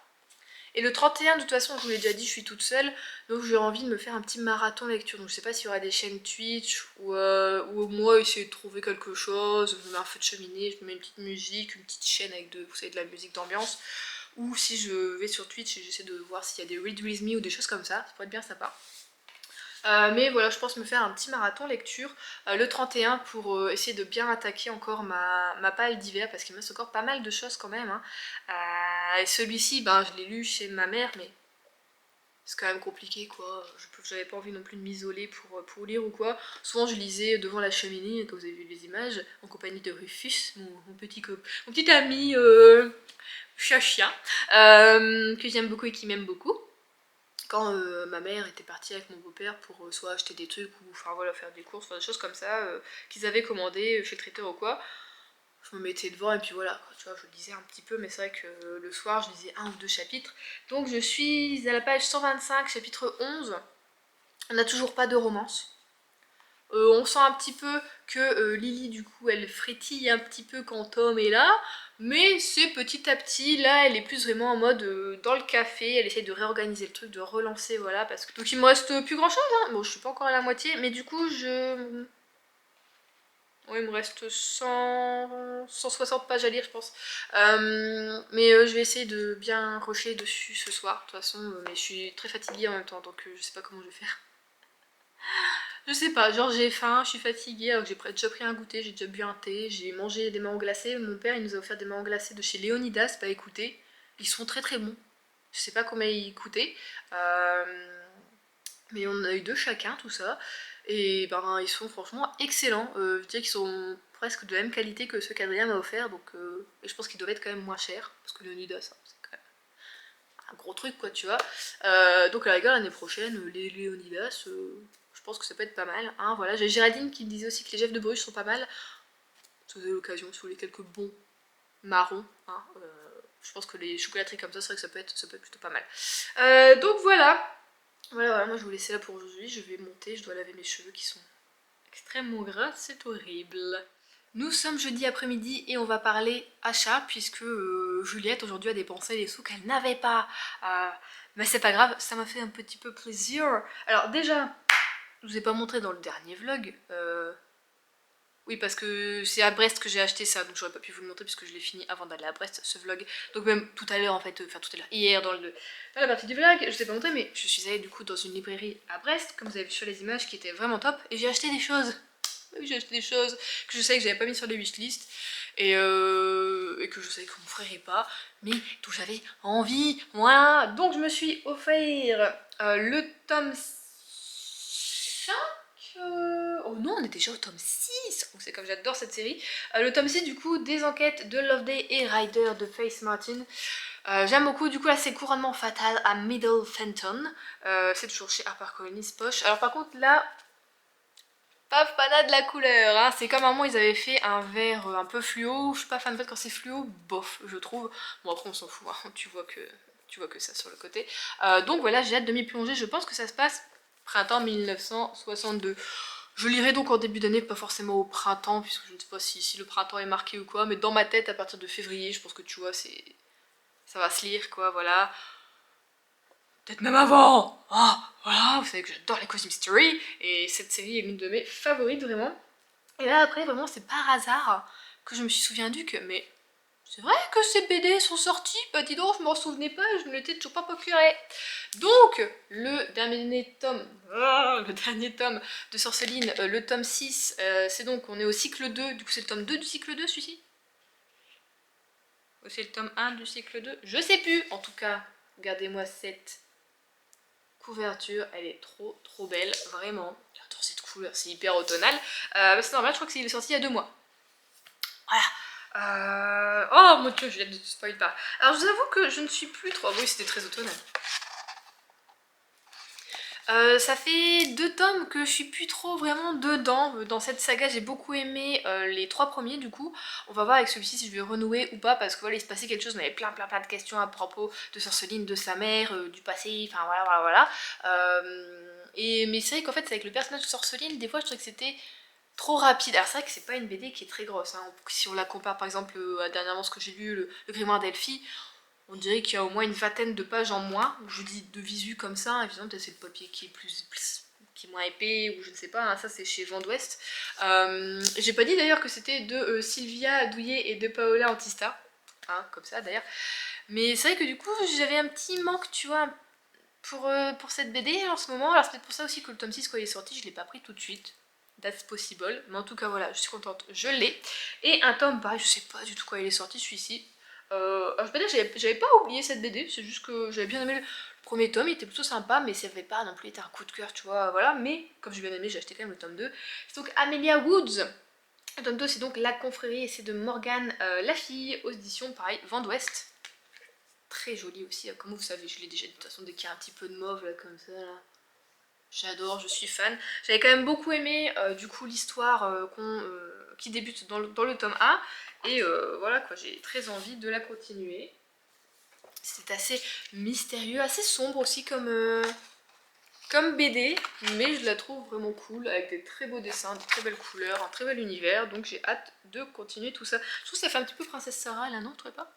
Et le 31, de toute façon, je vous l'ai déjà dit, je suis toute seule, donc j'ai envie de me faire un petit marathon lecture. Donc je sais pas s'il y aura des chaînes Twitch, ou moi essayer de trouver quelque chose, je me mets un feu de cheminée, je me mets une petite musique, une petite chaîne avec vous savez, de la musique d'ambiance. Ou si je vais sur Twitch et j'essaie de voir s'il y a des Read With Me ou des choses comme ça pourrait être bien sympa. Mais voilà, je pense me faire un petit marathon lecture le 31 pour essayer de bien attaquer encore ma palle d'hiver, parce qu'il me reste encore pas mal de choses quand même, hein. Et celui-ci, ben, je l'ai lu chez ma mère, mais c'est quand même compliqué quoi. J'avais pas envie non plus de m'isoler pour lire ou quoi. Souvent je lisais devant la cheminée, comme vous avez vu les images, en compagnie de Rufus, mon petit ami chien, que j'aime beaucoup et qui m'aime beaucoup. Quand ma mère était partie avec mon beau-père pour soit acheter des trucs ou enfin voilà faire des courses, des choses comme ça qu'ils avaient commandé chez le traiteur ou quoi, je me mettais devant et puis voilà quoi, tu vois, je lisais un petit peu, mais c'est vrai que le soir je lisais 1 ou 2 chapitres. Donc je suis à la page 125, chapitre 11. On n'a toujours pas de romance. On sent un petit peu que Lily du coup elle frétille un petit peu quand Tom est là, mais c'est petit à petit. Là elle est plus vraiment en mode dans le café, elle essaye de réorganiser le truc, de relancer, voilà, parce que... Donc il me reste plus grand chose, hein. Bon je suis pas encore à la moitié, mais du coup il me reste 160 pages à lire je pense. Mais je vais essayer de bien rusher dessus ce soir, de toute façon, mais je suis très fatiguée en même temps, donc je sais pas comment je vais faire. Je sais pas, genre j'ai faim, je suis fatiguée, alors que j'ai déjà pris un goûter, j'ai déjà bu un thé, j'ai mangé des marrons glacés. Mon père il nous a offert des marrons glacés de chez Léonidas, bah écoutez, ils sont très très bons. Je sais pas combien ils coûtaient, mais on en a eu 2 chacun, tout ça. Et ben ils sont franchement excellents, je dirais qu'ils sont presque de la même qualité que ceux qu'Adrien m'a offert, donc et je pense qu'ils doivent être quand même moins chers, parce que Léonidas, hein, c'est quand même un gros truc quoi, tu vois. Donc à la rigueur l'année prochaine, les Léonidas... je pense que ça peut être pas mal, hein, voilà. J'ai Géraldine qui me disait aussi que les Gestes de Bruges sont pas mal. Si vous avez l'occasion, si vous voulez quelques bons marrons, hein, je pense que les chocolateries comme ça, c'est vrai que ça peut être plutôt pas mal. Donc voilà. Voilà, moi je vous laisser là pour aujourd'hui. Je vais monter, je dois laver mes cheveux qui sont extrêmement gras, c'est horrible. Nous sommes jeudi après-midi et on va parler achat, puisque Juliette aujourd'hui a dépensé les sous qu'elle n'avait pas. Mais c'est pas grave, ça m'a fait un petit peu plaisir. Alors déjà, je vous ai pas montré dans le dernier vlog. Oui, parce que c'est à Brest que j'ai acheté ça, donc j'aurais pas pu vous le montrer puisque je l'ai fini avant d'aller à Brest, ce vlog. Donc même tout à l'heure en fait, enfin tout à l'heure, hier dans la partie du vlog, je vous ai pas montré, mais je suis allée du coup dans une librairie à Brest, comme vous avez vu sur les images, qui était vraiment top, et j'ai acheté des choses. Oui, j'ai acheté des choses que je savais que j'avais pas mis sur les wishlists, et que je savais qu'on m'offrirait pas, mais dont j'avais envie, voilà. Donc je me suis offert le tome 5. Oh non, on est déjà au tome 6. Oh, c'est comme j'adore cette série. Le tome 6 du coup des enquêtes de Loveday et Ryder de Faith Martin. J'aime beaucoup, du coup là c'est Couronnement Fatal à Middle Fenton. C'est toujours chez HarperCollins Poche. Alors par contre là, pas fan de la couleur, hein. C'est comme à un moment ils avaient fait un vert un peu fluo. Je suis pas fan de quand c'est fluo, bof je trouve. Bon après on s'en fout, hein. Tu vois que ça sur le côté. Donc voilà, j'ai hâte de m'y plonger. Je pense que ça se passe printemps 1962. Je lirai donc en début d'année, pas forcément au printemps, puisque je ne sais pas si le printemps est marqué ou quoi, mais dans ma tête, à partir de février, je pense que tu vois, ça va se lire, quoi, voilà. Peut-être même avant. Voilà, vous savez que j'adore les Cosy Mystery, et cette série est l'une de mes favorites, vraiment. Et là, après, vraiment, c'est par hasard que je me suis souvenu que, mais c'est vrai que ces BD sont sortis, bah dis donc, je m'en souvenais pas, je ne l'étais toujours pas procuré. Donc, le dernier tome de Sorceline, le tome 6, c'est donc, on est au cycle 2, du coup c'est le tome 2 du cycle 2 celui-ci. Ou c'est le tome 1 du cycle 2, je sais plus, en tout cas, regardez-moi cette couverture, elle est trop belle, vraiment. J'adore cette couleur, c'est hyper automnal. C'est normal, je crois qu'il est sorti il y a 2 mois. Voilà. Oh mon dieu, je ne spoil pas. Alors je vous avoue que je ne suis plus trop... Oui, c'était très automnal. Ça fait 2 tomes que je suis plus trop vraiment dedans. Dans cette saga, j'ai beaucoup aimé les 3 premiers du coup. On va voir avec celui-ci si je vais renouer ou pas, parce que voilà, il se passait quelque chose, on avait plein de questions à propos de Sorceline, de sa mère, du passé, enfin voilà. Mais c'est vrai qu'en fait, c'est avec le personnage de Sorceline, des fois je trouvais que c'était trop rapide. Alors c'est vrai que c'est pas une BD qui est très grosse, hein. Si on la compare par exemple à dernièrement ce que j'ai lu, le Grimoire d'Elphie, on dirait qu'il y a au moins une vingtaine de pages en moins. Je dis de visu comme ça, évidemment peut-être c'est le papier qui est qui est moins épais ou je ne sais pas, hein. Ça c'est chez Vent d'Ouest. J'ai pas dit d'ailleurs que c'était de Sylvia Douillet et de Paola Antista, hein, comme ça d'ailleurs. Mais c'est vrai que du coup j'avais un petit manque, tu vois, pour cette BD en ce moment. Alors c'est peut-être pour ça aussi que le tome 6 quand il est sorti, je l'ai pas pris tout de suite. That's possible. Mais en tout cas voilà, je suis contente, je l'ai. Et un tome pareil, je sais pas du tout quand il est sorti celui-ci. Alors je peux dire que j'avais pas oublié cette BD, c'est juste que j'avais bien aimé le premier tome, il était plutôt sympa, mais ça avait pas non plus été un coup de cœur, tu vois, voilà. Mais comme j'ai bien aimé, j'ai acheté quand même le tome 2. C'est donc Amelia Woods. Le tome 2 c'est donc La Confrérie et c'est de Morgane Lafille, aux éditions pareil, Vent d'Ouest. Très joli aussi, comme vous savez, je l'ai déjà dit de toute façon dès qu'il y a un petit peu de mauve là, comme ça là. J'adore, je suis fan. J'avais quand même beaucoup aimé du coup l'histoire qui débute dans le tome 1. Et voilà quoi, j'ai très envie de la continuer. C'est assez mystérieux, assez sombre aussi comme BD, mais je la trouve vraiment cool, avec des très beaux dessins, de très belles couleurs, un très bel univers, donc j'ai hâte de continuer tout ça. Je trouve que ça fait un petit peu Princesse Sarah là, non, tu trouvez pas?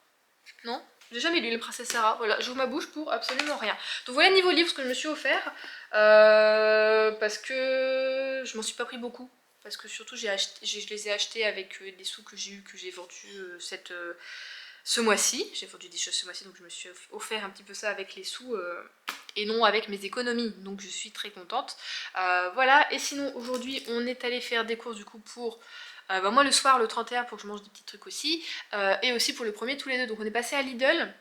Non, j'ai jamais lu les Princesses Sarah, voilà, j'ouvre ma bouche pour absolument rien. Donc voilà niveau livre ce que je me suis offert, parce que je m'en suis pas pris beaucoup. Parce que surtout je les ai achetés avec des sous que j'ai eu, que j'ai vendu ce mois-ci. J'ai vendu des choses ce mois-ci, donc je me suis offert un petit peu ça avec les sous et non avec mes économies. Donc je suis très contente. Voilà, et sinon aujourd'hui on est allé faire des courses du coup pour... moi le soir, le 31, pour que je mange des petits trucs aussi. Et aussi pour le premier tous les deux. Donc on est passé à Lidl.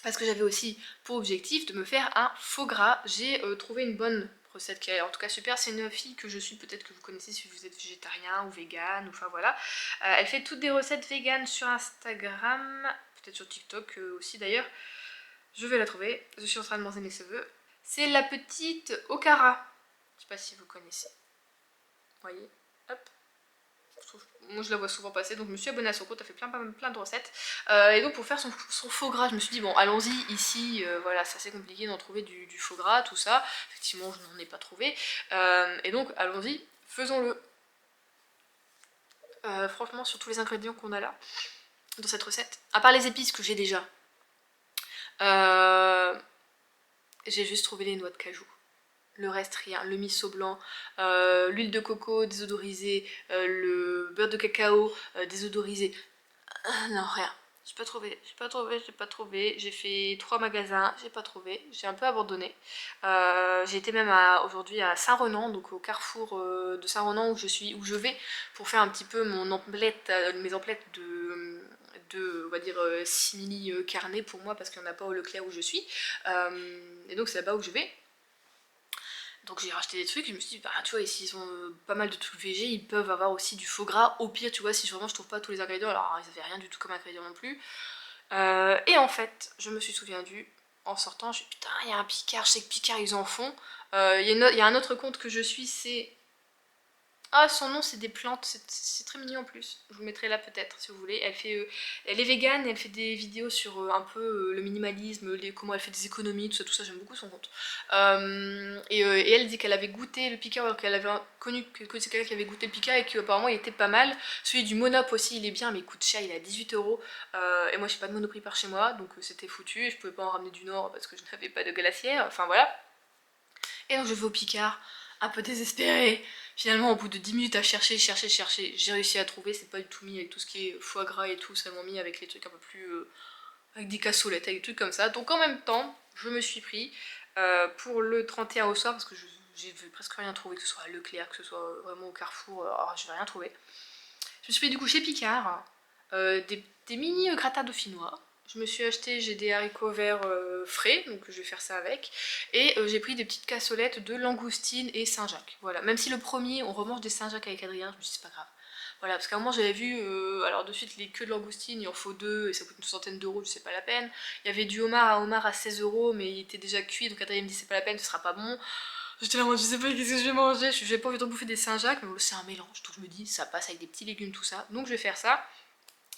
Parce que j'avais aussi pour objectif de me faire un faux gras. J'ai trouvé une bonne recette qui est en tout cas super. C'est une fille que je suis, peut-être que vous connaissez si vous êtes végétarien ou vegan, ou enfin voilà. Elle fait toutes des recettes vegan sur Instagram, peut-être sur TikTok aussi d'ailleurs. Je vais la trouver, je suis en train de manger mes cheveux. C'est la petite Okara. Je sais pas si vous connaissez. Vous voyez, hop. Moi je la vois souvent passer, donc je me suis abonnée à son compte, elle fait plein de recettes. Et donc pour faire son faux gras, je me suis dit bon allons-y, ici voilà c'est assez compliqué d'en trouver du faux gras, tout ça. Effectivement je n'en ai pas trouvé. Et donc allons-y, faisons-le. Franchement sur tous les ingrédients qu'on a là, dans cette recette, à part les épices que j'ai déjà, j'ai juste trouvé les noix de cajou. Le reste rien, le miso blanc, l'huile de coco désodorisée, le beurre de cacao désodorisé. Non, rien. J'ai pas trouvé. J'ai fait 3 magasins, j'ai pas trouvé. J'ai un peu abandonné. J'ai été même aujourd'hui à Saint-Renan, donc au carrefour de Saint-Renan où je vais pour faire un petit peu mes emplettes on va dire simili carnet pour moi parce qu'il n'y en a pas au Leclerc où je suis. Et donc c'est là-bas où je vais. Donc j'ai racheté des trucs, je me suis dit, bah tu vois, ici ils ont pas mal de trucs végé, ils peuvent avoir aussi du faux gras. Au pire, tu vois, si vraiment je trouve pas tous les ingrédients, alors ils avaient rien du tout comme ingrédients non plus. Et en fait, je me suis souvenu en sortant, je me suis dit, putain, il y a un Picard, je sais que Picard ils en font. Il y a un autre compte que je suis, c'est... Ah, son nom c'est des plantes, c'est très mignon en plus. Je vous mettrai là peut-être si vous voulez. Elle est végane et elle fait des vidéos sur un peu le minimalisme, comment elle fait des économies, tout ça j'aime beaucoup son compte. Et elle dit qu'elle avait goûté le Pika, alors qu'elle avait connu que c'est quelqu'un qui avait goûté le Pika et qu'apparemment il était pas mal. Celui du Monop aussi il est bien, mais il coûte cher, il est à 18 €. Et moi j'ai pas de Monoprix par chez moi, donc c'était foutu. Et je pouvais pas en ramener du Nord parce que je n'avais pas de glacière, enfin voilà. Et donc je vais au Picard, un peu désespérée. Finalement, au bout de 10 minutes à chercher, j'ai réussi à trouver. C'est pas du tout mis avec tout ce qui est foie gras et tout, c'est vraiment mis avec les trucs un peu plus... avec des cassolettes, avec des trucs comme ça. Donc en même temps, je me suis pris pour le 31 au soir, parce que j'ai presque rien trouvé, que ce soit à Leclerc, que ce soit vraiment au Carrefour, alors je n'ai rien trouvé. Je me suis pris du coup chez Picard, des mini gratins dauphinois. je me suis acheté, j'ai des haricots verts frais, donc je vais faire ça avec. Et j'ai pris des petites cassolettes de langoustine et Saint-Jacques. Voilà, même si le premier, on remange des Saint-Jacques avec Adrien, je me suis dit c'est pas grave. Voilà, parce qu'à un moment j'avais vu, alors de suite les queues de langoustine, il en faut 2 et ça coûte une centaine d'euros, c'est pas la peine. Il y avait du homard à 16 euros, mais il était déjà cuit, donc Adrien me dit c'est pas la peine, ce sera pas bon. J'étais là, moi je sais pas qu'est-ce que je vais manger, j'ai pas envie de bouffer des Saint-Jacques, mais c'est un mélange, donc je me dis ça passe avec des petits légumes, tout ça, donc je vais faire ça.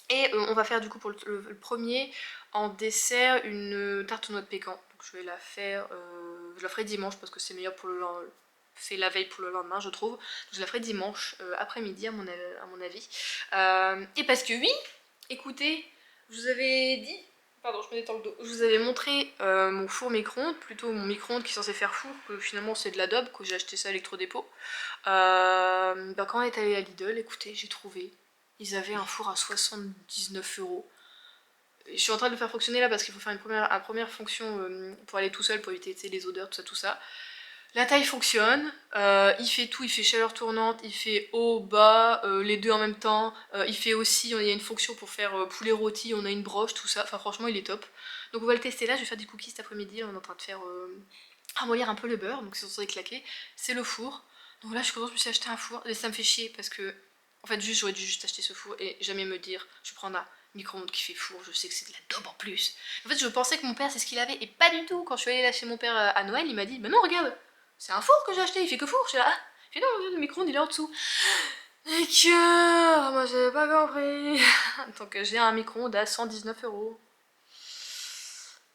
Et on va faire du coup pour le premier en dessert une tarte aux noix de pécan. Donc je vais la faire, je la ferai dimanche parce que c'est meilleur pour le lendemain. C'est la veille pour le lendemain je trouve. Donc je la ferai dimanche après-midi à mon avis. Et parce que oui, écoutez, je vous avais dit, pardon je me détends le dos, je vous avais montré mon four micro-ondes, plutôt mon micro-ondes qui est censé faire four, que finalement c'est de l'adobe, que j'ai acheté ça à Electrodépôt. Quand on est allé à Lidl, écoutez, j'ai trouvé. Ils avaient un four à 79 euros. Je suis en train de le faire fonctionner là parce qu'il faut faire une première fonction pour aller tout seul, pour éviter les odeurs, tout ça. La taille fonctionne, il fait tout, il fait chaleur tournante, il fait haut, bas, les deux en même temps. Il fait aussi, il y a une fonction pour faire poulet rôti, on a une broche, tout ça. Enfin franchement il est top. Donc on va le tester là, je vais faire des cookies cet après-midi, on est en train de faire ramollir un peu le beurre, donc c'est censé claquer. C'est le four. Donc là je suis contente, je me suis acheté un four, et ça me fait chier parce que en fait j'aurais dû juste acheter ce four et jamais me dire je vais prendre un micro-ondes qui fait four, je sais que c'est de la daube en plus. En fait je pensais que mon père c'est ce qu'il avait et pas du tout. Quand je suis allée là chez mon père à Noël, il m'a dit bah non regarde, c'est un four que j'ai acheté, il fait que four. Je suis là, ah. Il fait non, le micro-ondes il est en dessous. Et que moi j'avais pas compris. Donc j'ai un micro-ondes à 119 euros.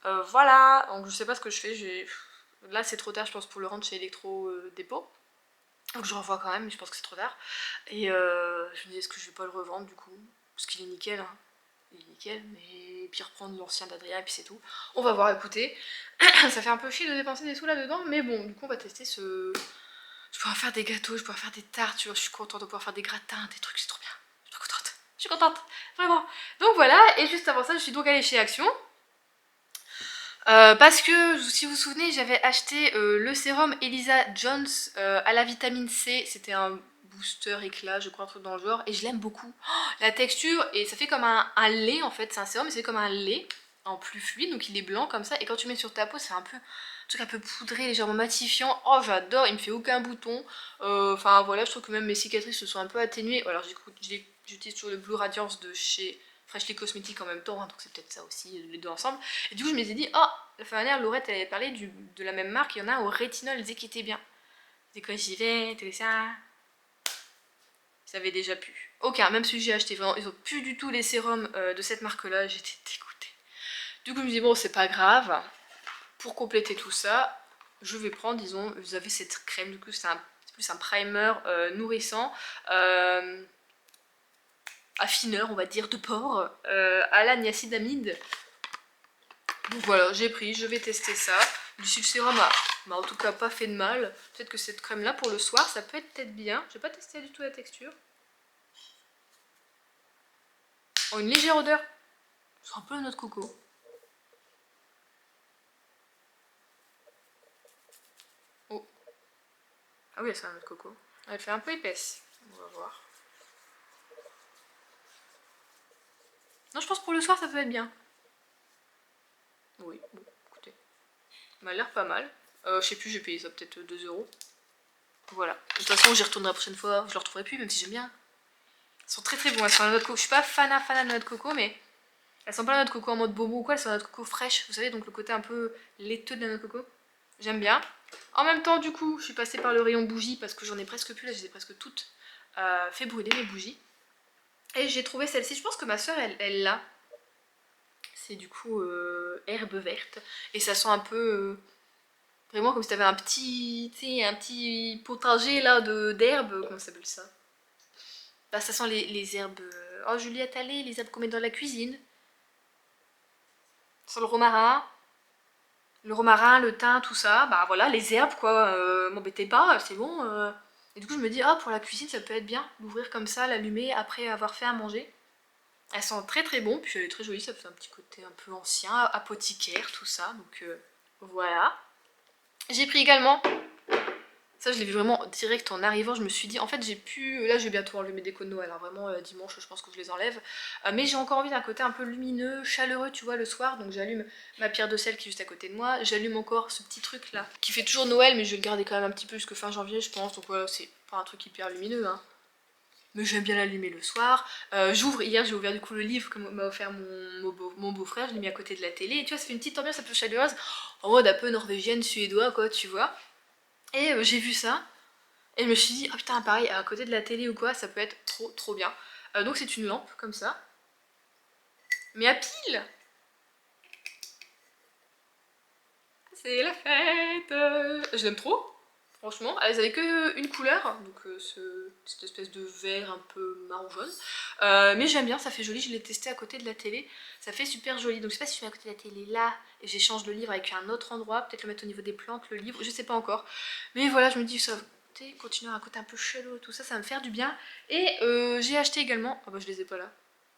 Voilà, donc je sais pas ce que je fais, là c'est trop tard je pense pour le rendre chez Electro Dépôt. Donc je renvoie quand même, mais je pense que c'est trop tard. Et je me dis est-ce que je vais pas le revendre du coup, parce qu'il est nickel, hein. Il est nickel, mais puis reprendre l'ancien d'Adrien et puis c'est tout. On va voir, écoutez. Ça fait un peu chier de dépenser des sous là-dedans, mais bon, du coup on va tester ce... Je pourrais faire des gâteaux, je pourrais faire des tartes, tu vois, je suis contente de pouvoir faire des gratins, des trucs, c'est trop bien. Je suis trop contente, je suis contente, vraiment. Donc voilà, et juste avant ça, je suis donc allée chez Action. Parce que, si vous vous souvenez, j'avais acheté le sérum Elisa Jones à la vitamine C. C'était un booster éclat, je crois, un truc dans le genre. Et je l'aime beaucoup. Oh, la texture, et ça fait comme un lait en fait. C'est un sérum, mais ça fait comme un lait en plus fluide. Donc il est blanc comme ça. Et quand tu mets sur ta peau, c'est un peu un truc un peu poudré, légèrement matifiant. Oh, j'adore, il me fait aucun bouton. Enfin voilà, je trouve que même mes cicatrices se sont un peu atténuées. Alors j'utilise toujours le Blue Radiance de chez Freshly Cosmetics en même temps, hein, donc c'est peut-être ça aussi, les deux ensemble. Et du coup, je me suis dit, oh, la fin dernière, Laurette, elle avait parlé de la même marque, il y en a au rétinol, elle disait qu'il était bien. C'est quand j'y vais, tout ça. Ça avait déjà pu. Aucun, même celui que j'ai acheté, vraiment, ils ont plus du tout les sérums de cette marque-là, j'étais dégoûtée. Du coup, je me dis, bon, c'est pas grave. Pour compléter tout ça, je vais prendre, disons, vous avez cette crème, du coup, c'est plus un primer nourrissant. Affineur, on va dire, de porc, à la niacinamide. Donc voilà, j'ai pris, je vais tester ça. Du sérum m'a en tout cas pas fait de mal. Peut-être que cette crème là pour le soir, ça peut être peut-être bien. J'ai pas testé du tout la texture. Oh, une légère odeur. C'est un peu la noix de coco. Oh. Ah oui, c'est la noix de coco. Elle fait un peu épaisse. On va voir. Non, je pense pour le soir ça peut être bien. Oui, bon, écoutez. Ça m'a l'air pas mal. Je sais plus, j'ai payé ça peut-être 2 euros. Voilà. De toute façon, j'y retournerai la prochaine fois. Je le retrouverai plus, même si j'aime bien. Elles sont très très bonnes. Elles sont à la noix de coco. Je suis pas fan de noix de coco, mais elles sont pas la noix de coco en mode bobo ou quoi. Elles sont la noix de coco fraîche. Vous savez, donc le côté un peu laiteux de la noix de coco. J'aime bien. En même temps, du coup, je suis passée par le rayon bougies parce que j'en ai presque plus. Là, je les ai presque toutes fait brûler mes bougies. Et j'ai trouvé celle-ci. Je pense que ma soeur, elle l'a. C'est du coup herbe verte. Et ça sent un peu... vraiment comme si t'avais un petit potager là d'herbes. Comment ça s'appelle ça? Bah, ça sent les herbes. Oh, Juliette, allez, les herbes qu'on met dans la cuisine. Ça sent le romarin. Le romarin, le thym, tout ça. Bah voilà, les herbes quoi. M'embêtez pas, c'est bon. Et du coup, je me dis, ah, pour la cuisine, ça peut être bien. L'ouvrir comme ça, l'allumer après avoir fait à manger. Elles sont très très bon. Puis elle est très jolie, ça fait un petit côté un peu ancien, apothicaire, tout ça. Donc voilà. J'ai pris également Ça je l'ai vu vraiment direct en arrivant, je me suis dit en fait j'ai pu... Là je vais bientôt enlever mes décos de Noël, hein, vraiment dimanche je pense que je les enlève. Mais j'ai encore envie d'un côté un peu lumineux, chaleureux tu vois le soir, donc j'allume ma pierre de sel qui est juste à côté de moi, j'allume encore ce petit truc là, qui fait toujours Noël mais je vais le garder quand même un petit peu jusqu'à fin janvier je pense, donc voilà c'est pas un truc hyper lumineux hein. Mais j'aime bien l'allumer le soir. J'ouvre, hier j'ai ouvert du coup le livre que m'a offert mon beau-frère, je l'ai mis à côté de la télé, et tu vois ça fait une petite ambiance un peu chaleureuse, en mode un peu norvégienne, suédois quoi tu vois. Et j'ai vu ça, et je me suis dit, oh putain, pareil, à côté de la télé ou quoi, ça peut être trop bien. Donc c'est une lampe, comme ça. Mais à pile. C'est la fête. Je l'aime trop, franchement. Elles avaient que une couleur, donc cette espèce de vert un peu marron jaune. Mais j'aime bien, ça fait joli, je l'ai testé à côté de la télé. Ça fait super joli. Donc je sais pas si je mets à côté de la télé là, et j'échange le livre avec un autre endroit. Peut-être le mettre au niveau des plantes, le livre, je sais pas encore. Mais voilà, je me dis, ça continuer à un côté un peu chelou, tout ça, ça va me faire du bien. Et j'ai acheté également, oh bah je les ai pas là,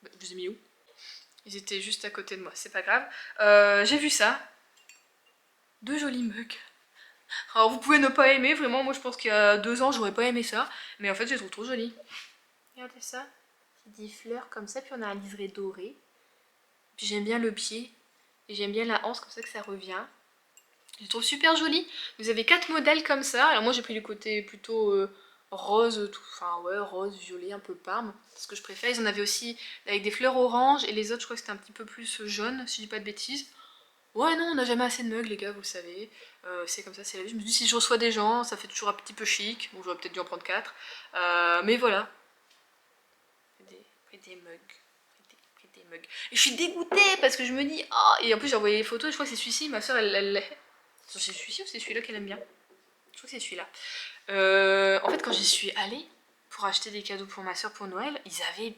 bah, je les ai mis où? Ils étaient juste à côté de moi, c'est pas grave. J'ai vu ça, deux jolis mugs. Alors vous pouvez ne pas aimer, vraiment, moi je pense qu'il y a 2 ans j'aurais pas aimé ça, mais en fait je les trouve trop jolis. Regardez ça, c'est des fleurs comme ça, puis on a un liseré doré. Puis j'aime bien le pied, et j'aime bien la hanche comme ça que ça revient. Je les trouve super jolis. Vous avez 4 modèles comme ça. Alors moi j'ai pris le côté plutôt rose, tout, enfin ouais, rose, violet, un peu parme. C'est ce que je préfère. Ils en avaient aussi avec des fleurs oranges et les autres je crois que c'était un petit peu plus jaune, si je dis pas de bêtises. Ouais non, on n'a jamais assez de mugs les gars, vous le savez. C'est comme ça, c'est la vie. Je me dis si je reçois des gens, ça fait toujours un petit peu chic. Bon j'aurais peut-être dû en prendre 4. Mais voilà. Des mugs. Des mugs. Et je suis dégoûtée parce que je me dis, oh, et en plus j'ai envoyé les photos, je crois que c'est celui-ci, ma soeur elle... C'est celui-ci ou c'est celui-là qu'elle aime bien? Je crois que c'est celui-là. En fait, quand j'y suis allée pour acheter des cadeaux pour ma soeur pour Noël, ils avaient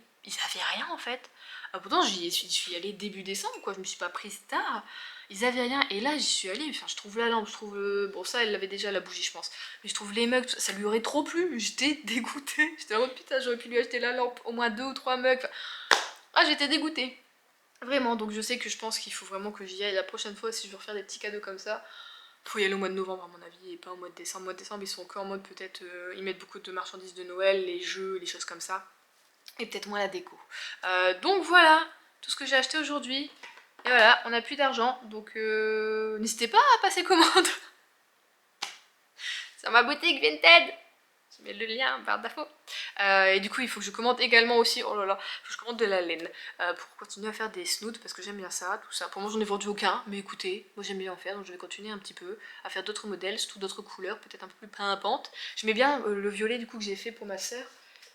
rien en fait. Pourtant, j'y suis allée début décembre, quoi. Je me suis pas prise tard. Ils avaient rien. Et là, j'y suis allée. Enfin, je trouve la lampe, je trouve bon, ça, elle l'avait déjà la bougie, je pense. Mais je trouve les mugs, ça lui aurait trop plu. J'étais dégoûtée. J'étais en mode putain, j'aurais pu lui acheter la lampe, au moins 2 ou 3 mugs. Enfin, ah, j'étais dégoûtée. Vraiment, donc je sais que je pense qu'il faut vraiment que j'y aille la prochaine fois si je veux refaire des petits cadeaux comme ça. Faut y aller au mois de novembre à mon avis et pas au mois de décembre. Au mois de décembre ils sont que en mode peut-être ils mettent beaucoup de marchandises de Noël, les jeux, les choses comme ça. Et peut-être moins la déco. Donc voilà tout ce que j'ai acheté aujourd'hui. Et voilà, on n'a plus d'argent donc n'hésitez pas à passer commande sur ma boutique Vinted. Je mets le lien en barre d'infos. Et du coup il faut que je commande également aussi, oh là là, il faut que je commande de la laine pour continuer à faire des snoods parce que j'aime bien ça, tout ça. Pour moi j'en ai vendu aucun, mais écoutez, moi j'aime bien en faire donc je vais continuer un petit peu à faire d'autres modèles, surtout d'autres couleurs, peut-être un peu plus pimpantes. J'aimais bien le violet du coup que j'ai fait pour ma soeur.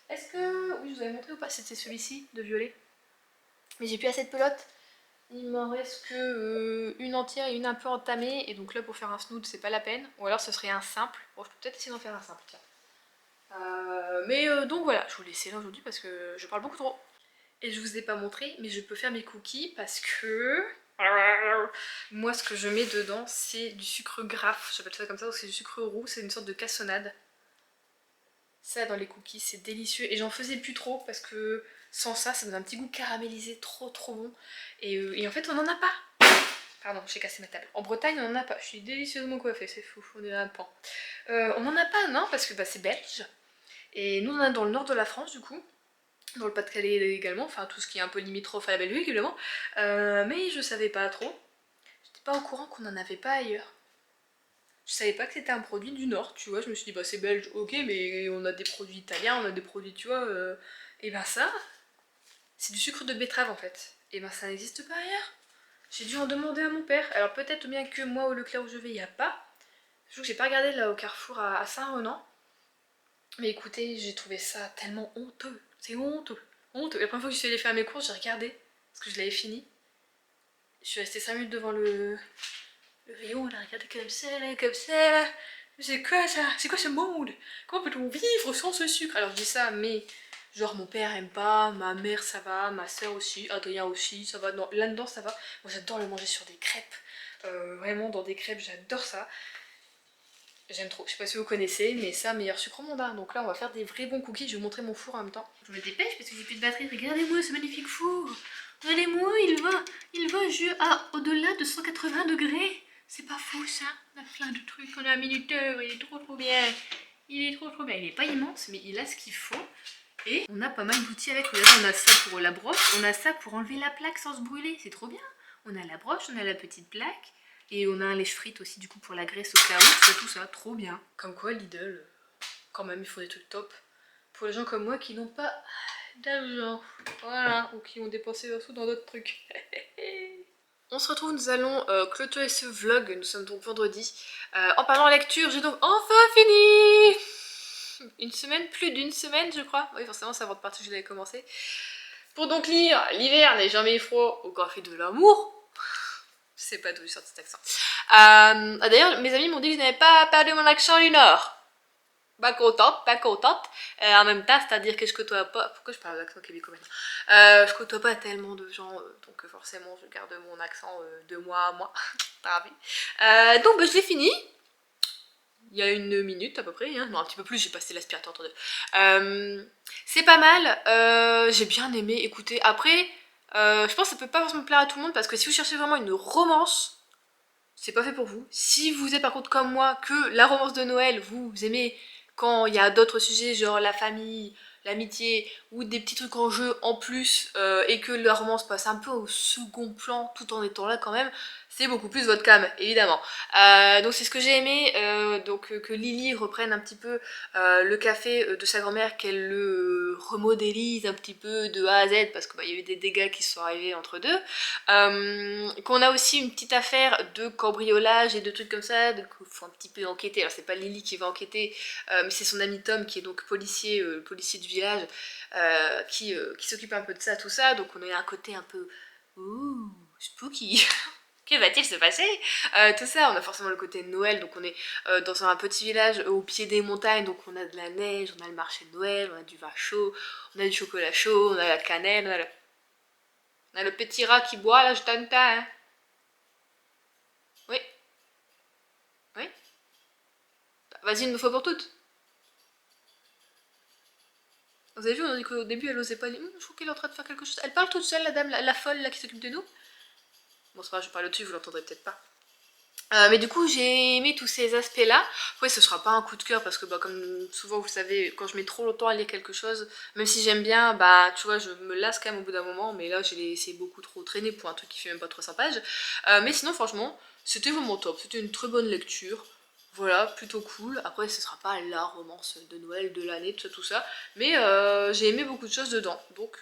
Est-ce que... Oui je vous avais montré ou pas? C'était celui-ci de violet. Mais j'ai plus assez de pelote. Il m'en reste que une entière et une un peu entamée et donc là pour faire un snood c'est pas la peine. Ou alors ce serait un simple. Bon je peux peut-être essayer d'en faire un simple, tiens. Donc voilà, je vous laisse là aujourd'hui parce que je parle beaucoup trop. Et je vous ai pas montré, mais je peux faire mes cookies parce que... Moi ce que je mets dedans c'est du sucre graf, j'appelle ça comme ça, c'est du sucre roux, c'est une sorte de cassonade. Ça dans les cookies c'est délicieux et j'en faisais plus trop parce que sans ça ça donne un petit goût caramélisé trop bon. Et en fait on n'en a pas. Pardon, j'ai cassé ma table. En Bretagne on n'en a pas, je suis délicieusement coiffée, c'est fou, on est là un pan. On n'en a pas non parce que bah, c'est belge. Et nous on en a dans le nord de la France du coup, dans le Pas-de-Calais également, enfin tout ce qui est un peu limitrophe à la Belgique évidemment, mais je savais pas trop, j'étais pas au courant qu'on en avait pas ailleurs. Je savais pas que c'était un produit du nord, tu vois, je me suis dit bah c'est belge, ok, mais on a des produits italiens, on a des produits, tu vois, et ben ça, c'est du sucre de betterave en fait, et ben ça n'existe pas ailleurs. J'ai dû en demander à mon père, alors peut-être bien que moi au Leclerc où je vais il y a pas, je trouve que j'ai pas regardé là au Carrefour à Saint-Renan. Mais écoutez, j'ai trouvé ça tellement honteux. C'est honteux. Honteux. La première fois que je suis allée faire mes courses, j'ai regardé. Parce que je l'avais fini. Je suis restée 5 minutes devant le rayon, elle a regardé comme ça, là, comme ça, là. C'est quoi ça? C'est quoi ce monde? Comment peut-on vivre sans ce sucre? Alors je dis ça, mais genre mon père aime pas, ma mère ça va, ma soeur aussi, Adrien aussi, ça va. Là-dedans ça va. Moi j'adore le manger sur des crêpes. Vraiment dans des crêpes, j'adore ça. J'aime trop, je sais pas si vous connaissez, mais ça, meilleur sucre au monde. Hein. Donc là, on va faire des vrais bons cookies. Je vais vous montrer mon four en même temps. Je me dépêche parce que j'ai plus de batterie. Regardez-moi ce magnifique four. Regardez-moi, il va au-delà de 180 degrés. C'est pas fou ça, on a plein de trucs, on a un minuteur, il est trop bien. Il est trop bien, il est pas immense mais il a ce qu'il faut. Et on a pas mal d'outils avec, regardez, on a ça pour la broche, on a ça pour enlever la plaque sans se brûler, c'est trop bien. On a la broche, on a la petite plaque, et on a un lèche-frite aussi du coup pour la graisse au cas où, c'est tout ça, trop bien. Comme quoi Lidl, quand même il faut des trucs top. Pour les gens comme moi qui n'ont pas d'argent, voilà, ou qui ont dépensé leur sous dans d'autres trucs. On se retrouve, nous allons clôturer ce vlog, nous sommes donc vendredi. En parlant lecture, j'ai donc enfin fini une semaine, plus d'une semaine je crois. Oui forcément c'est avant de partir que je l'avais commencé. Pour donc lire L'hiver n'est jamais froid au café de l'amour. Je sais pas d'où je sors cet accent. D'ailleurs mes amis m'ont dit que je n'avais pas perdu mon accent du Nord. Pas contente, pas contente. En même temps, c'est-à-dire que je côtoie pas... Pourquoi je parle d'accent québécois maintenant? Je côtoie pas tellement de gens, donc forcément je garde mon accent de moi à moi. T'as envie. Donc je l'ai fini. Il y a 1 minute à peu près, hein. Non un petit peu plus, j'ai passé l'aspirateur entre deux. C'est pas mal, j'ai bien aimé écouter. Après, je pense que ça peut pas forcément plaire à tout le monde parce que si vous cherchez vraiment une romance, c'est pas fait pour vous. Si vous êtes par contre comme moi, que la romance de Noël, vous aimez quand il y a d'autres sujets genre la famille, l'amitié ou des petits trucs en jeu en plus et que la romance passe un peu au second plan tout en étant là quand même, c'est beaucoup plus votre cam évidemment. Donc c'est ce que j'ai aimé, que Lily reprenne un petit peu le café de sa grand-mère, qu'elle le remodélise un petit peu de A à Z parce qu'il y a eu des dégâts qui se sont arrivés entre deux. Qu'on a aussi une petite affaire de cambriolage et de trucs comme ça, donc il faut un petit peu enquêter. Alors c'est pas Lily qui va enquêter, mais c'est son ami Tom qui est donc policier, policier du village, qui s'occupe un peu de ça, tout ça. Donc on a un côté un peu ouh, spooky. Que va-t-il se passer? Tout ça, on a forcément le côté de Noël, donc on est dans un petit village au pied des montagnes, donc on a de la neige, on a le marché de Noël, on a du vin chaud, on a du chocolat chaud, on a la cannelle, on a le petit rat qui boit là, je t'entends, hein. Oui, oui. Vas-y une fois pour toutes. Vous avez vu, on a dit qu'au début elle osait pas dire je trouve qu'elle est en train de faire quelque chose. Elle parle toute seule, la dame, la folle là qui s'occupe de nous. Bon c'est pas grave, je parle au-dessus, vous l'entendrez peut-être pas. Mais du coup j'ai aimé tous ces aspects là. Après ce sera pas un coup de cœur parce que comme souvent vous le savez, quand je mets trop longtemps à lire quelque chose, même si j'aime bien, tu vois je me lasse quand même au bout d'un moment, mais là j'ai laissé beaucoup trop traîner pour un truc qui fait même pas 300 pages. Mais sinon franchement c'était vraiment top, c'était une très bonne lecture. Voilà, plutôt cool. Après ce sera pas la romance de Noël de l'année, tout ça. Mais j'ai aimé beaucoup de choses dedans, donc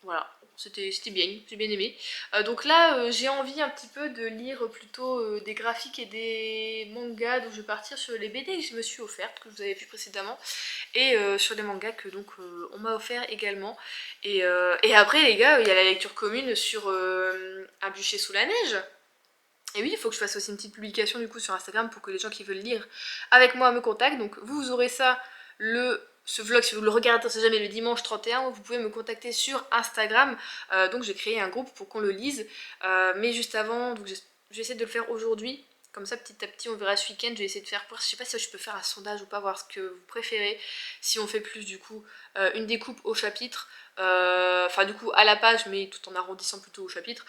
voilà, c'était bien, j'ai bien aimé. Donc là, j'ai envie un petit peu de lire plutôt des graphiques et des mangas, donc je vais partir sur les BD que je me suis offertes, que vous avez vu précédemment, et sur les mangas que donc on m'a offert également. Et après les gars, il y a la lecture commune sur Un bûcher sous la neige. Et oui, il faut que je fasse aussi une petite publication du coup sur Instagram pour que les gens qui veulent lire avec moi me contactent. Donc vous aurez ça, ce vlog, si vous le regardez, on sait jamais, le dimanche 31, vous pouvez me contacter sur Instagram. Donc j'ai créé un groupe pour qu'on le lise. Mais juste avant, donc je vais essayer de le faire aujourd'hui. Comme ça, petit à petit, on verra ce week-end. Je vais essayer de faire, je sais pas si je peux faire un sondage ou pas, voir ce que vous préférez. Si on fait plus du coup une découpe au chapitre, enfin du coup à la page, mais tout en arrondissant plutôt au chapitre,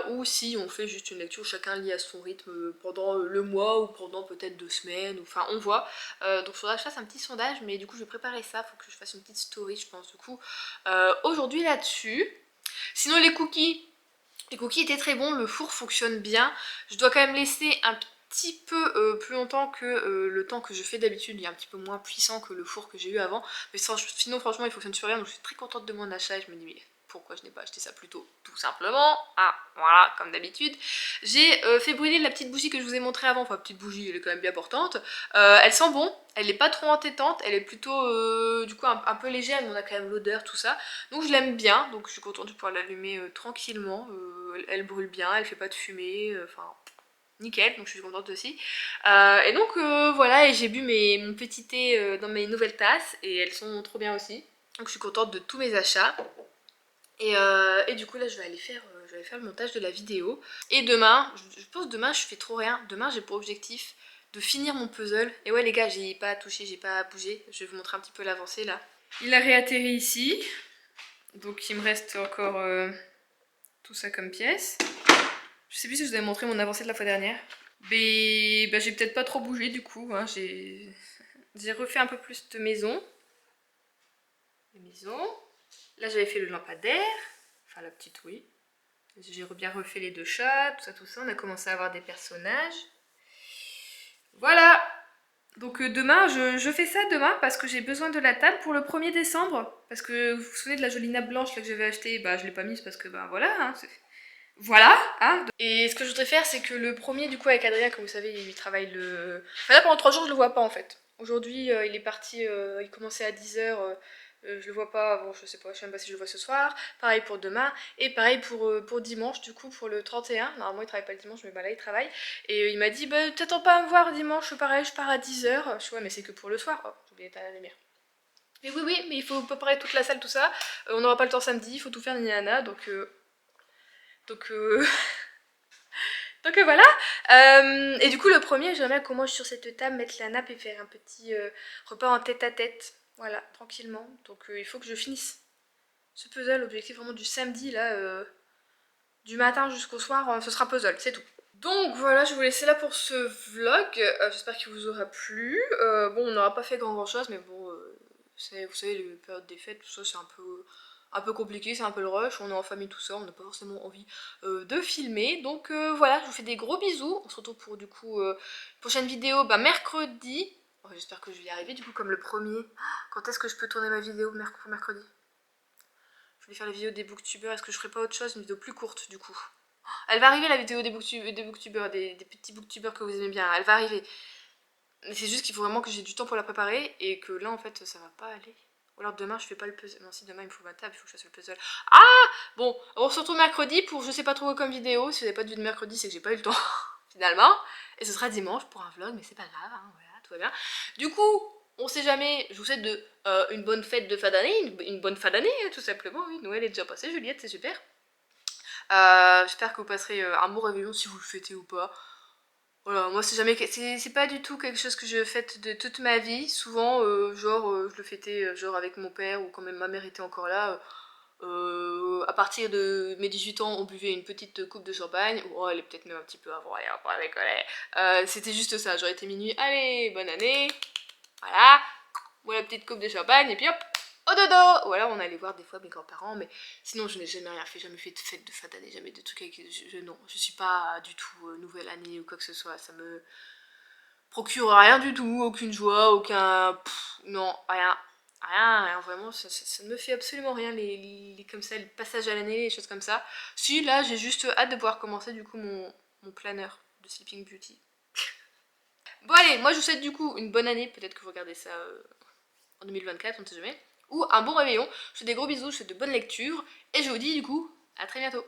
ou si on fait juste une lecture, chacun lit à son rythme pendant le mois ou pendant peut-être 2 semaines, enfin on voit. Donc il faudra que je fasse un petit sondage, mais du coup je vais préparer ça, faut que je fasse une petite story je pense du coup aujourd'hui là-dessus. Sinon les cookies étaient très bons, le four fonctionne bien. Je dois quand même laisser un petit peu plus longtemps que le temps que je fais d'habitude. Il est un petit peu moins puissant que le four que j'ai eu avant. Mais sinon franchement il fonctionne super bien, donc je suis très contente de mon achat et je me dis mais pourquoi je n'ai pas acheté ça plus tôt? Tout simplement, ah voilà, comme d'habitude. J'ai fait brûler la petite bougie que je vous ai montré avant, enfin petite bougie, elle est quand même bien portante. Elle sent bon, elle n'est pas trop entêtante, elle est plutôt du coup un peu légère, mais on a quand même l'odeur, tout ça. Donc je l'aime bien, donc je suis contente de pouvoir l'allumer tranquillement. Elle brûle bien, elle fait pas de fumée, enfin nickel, donc je suis contente aussi. Et donc voilà, et j'ai bu mon petit thé dans mes nouvelles tasses, et elles sont trop bien aussi. Donc je suis contente de tous mes achats. Et du coup là je vais aller faire le montage de la vidéo. Et demain, je pense demain je fais trop rien. Demain j'ai pour objectif de finir mon puzzle. Et ouais les gars, j'ai pas touché, j'ai pas bougé. Je vais vous montrer un petit peu l'avancée là. Il a réatterri ici. Donc il me reste encore tout ça comme pièce. Je sais plus si je vous avais montré mon avancée de la fois dernière. Mais bah, j'ai peut-être pas trop bougé du coup. Hein. J'ai refait un peu plus de maisons. Les maisons. Là j'avais fait le lampadaire. Enfin la petite oui. J'ai bien refait les 2 chats, tout ça. On a commencé à avoir des personnages. Voilà. Donc demain, je fais ça demain parce que j'ai besoin de la table pour le 1er décembre. Parce que vous vous souvenez de la jolie nappe blanche là, que j'avais achetée, bah je l'ai pas mise parce que bah voilà. Hein, voilà, hein. Et ce que je voudrais faire, c'est que le premier, du coup, avec Adrien, comme vous savez, il travaille le... Enfin là, pendant 3 jours, je le vois pas, en fait. Aujourd'hui, il est parti, il commençait à 10h, je le vois pas, bon, je sais pas, je sais même pas si je le vois ce soir. Pareil pour demain, et pareil pour dimanche, du coup, pour le 31. Normalement, il travaille pas le dimanche, mais bah là, il travaille. Et il m'a dit, bah, t'attends pas à me voir dimanche, pareil, je pars à 10h. Je suis, ouais, mais c'est que pour le soir. Oh, j'ai oublié d'éteindre la lumière. Mais oui, mais il faut préparer toute la salle, tout ça. On n'aura pas le temps samedi, il faut tout faire, nana, donc, donc voilà. Et du coup le premier, j'aimerais comment je suis sur cette table, mettre la nappe et faire un petit repas en tête à tête. Voilà, tranquillement. Donc il faut que je finisse ce puzzle. L'objectif vraiment du samedi là, du matin jusqu'au soir, ce sera puzzle, c'est tout. Donc voilà, je vais vous laisser là pour ce vlog. J'espère qu'il vous aura plu. Bon, on n'aura pas fait grand chose, mais bon, vous savez, les périodes des fêtes, tout ça, c'est un peu compliqué, c'est un peu le rush. On est en famille, tout ça, on n'a pas forcément envie de filmer. Donc voilà, je vous fais des gros bisous. On se retrouve pour du coup prochaine vidéo bah, mercredi. Oh, j'espère que je vais y arriver, du coup, comme le premier. Quand est-ce que je peux tourner ma vidéo pour mercredi? Je voulais faire la vidéo des booktubers. Est-ce que je ferai pas autre chose, une vidéo plus courte du coup? Elle va arriver la vidéo des booktubers, des petits booktubers que vous aimez bien, elle va arriver. Mais c'est juste qu'il faut vraiment que j'ai du temps pour la préparer et que là en fait ça va pas aller. Ou alors demain je fais pas le puzzle. Non si demain il me faut ma table, il faut que je fasse le puzzle. Ah bon, on se retrouve mercredi pour je sais pas trop comme vidéo. Si vous n'avez pas de vue de mercredi c'est que j'ai pas eu le temps finalement. Et ce sera dimanche pour un vlog mais c'est pas grave, hein, voilà, tout va bien. Du coup, on sait jamais, je vous souhaite une bonne fête de fin d'année, une bonne fin d'année tout simplement. Oui, Noël est déjà passé, Juliette, c'est super. J'espère que vous passerez un bon réveillon si vous le fêtez ou pas. Voilà, moi c'est pas du tout quelque chose que je fête de toute ma vie. Souvent, je le fêtais genre avec mon père ou quand même ma mère était encore là. À partir de mes 18 ans, on buvait une petite coupe de champagne. Oh, elle est peut-être même un petit peu avant, allez, on va pas déconner. C'était juste ça, j'aurais été minuit, allez, bonne année. Voilà, voilà la petite coupe de champagne et puis hop, au dodo. Voilà, on allait voir des fois mes grands-parents, mais sinon je n'ai jamais rien fait, jamais fait de fête de fin d'année, jamais de trucs avec... non, je suis pas du tout nouvelle année ou quoi que ce soit, ça me procure rien du tout, aucune joie, aucun... non, rien. Rien, vraiment, ça ne me fait absolument rien, comme ça, le passage à l'année, les choses comme ça. Si, là, j'ai juste hâte de pouvoir commencer, du coup, mon planeur de Sleeping Beauty. Bon, allez, moi, je vous souhaite, du coup, une bonne année. Peut-être que vous regardez ça en 2024, on ne sait jamais. Ou un bon réveillon. Je vous fais des gros bisous, je vous souhaite de bonnes lectures. Et je vous dis, du coup, à très bientôt.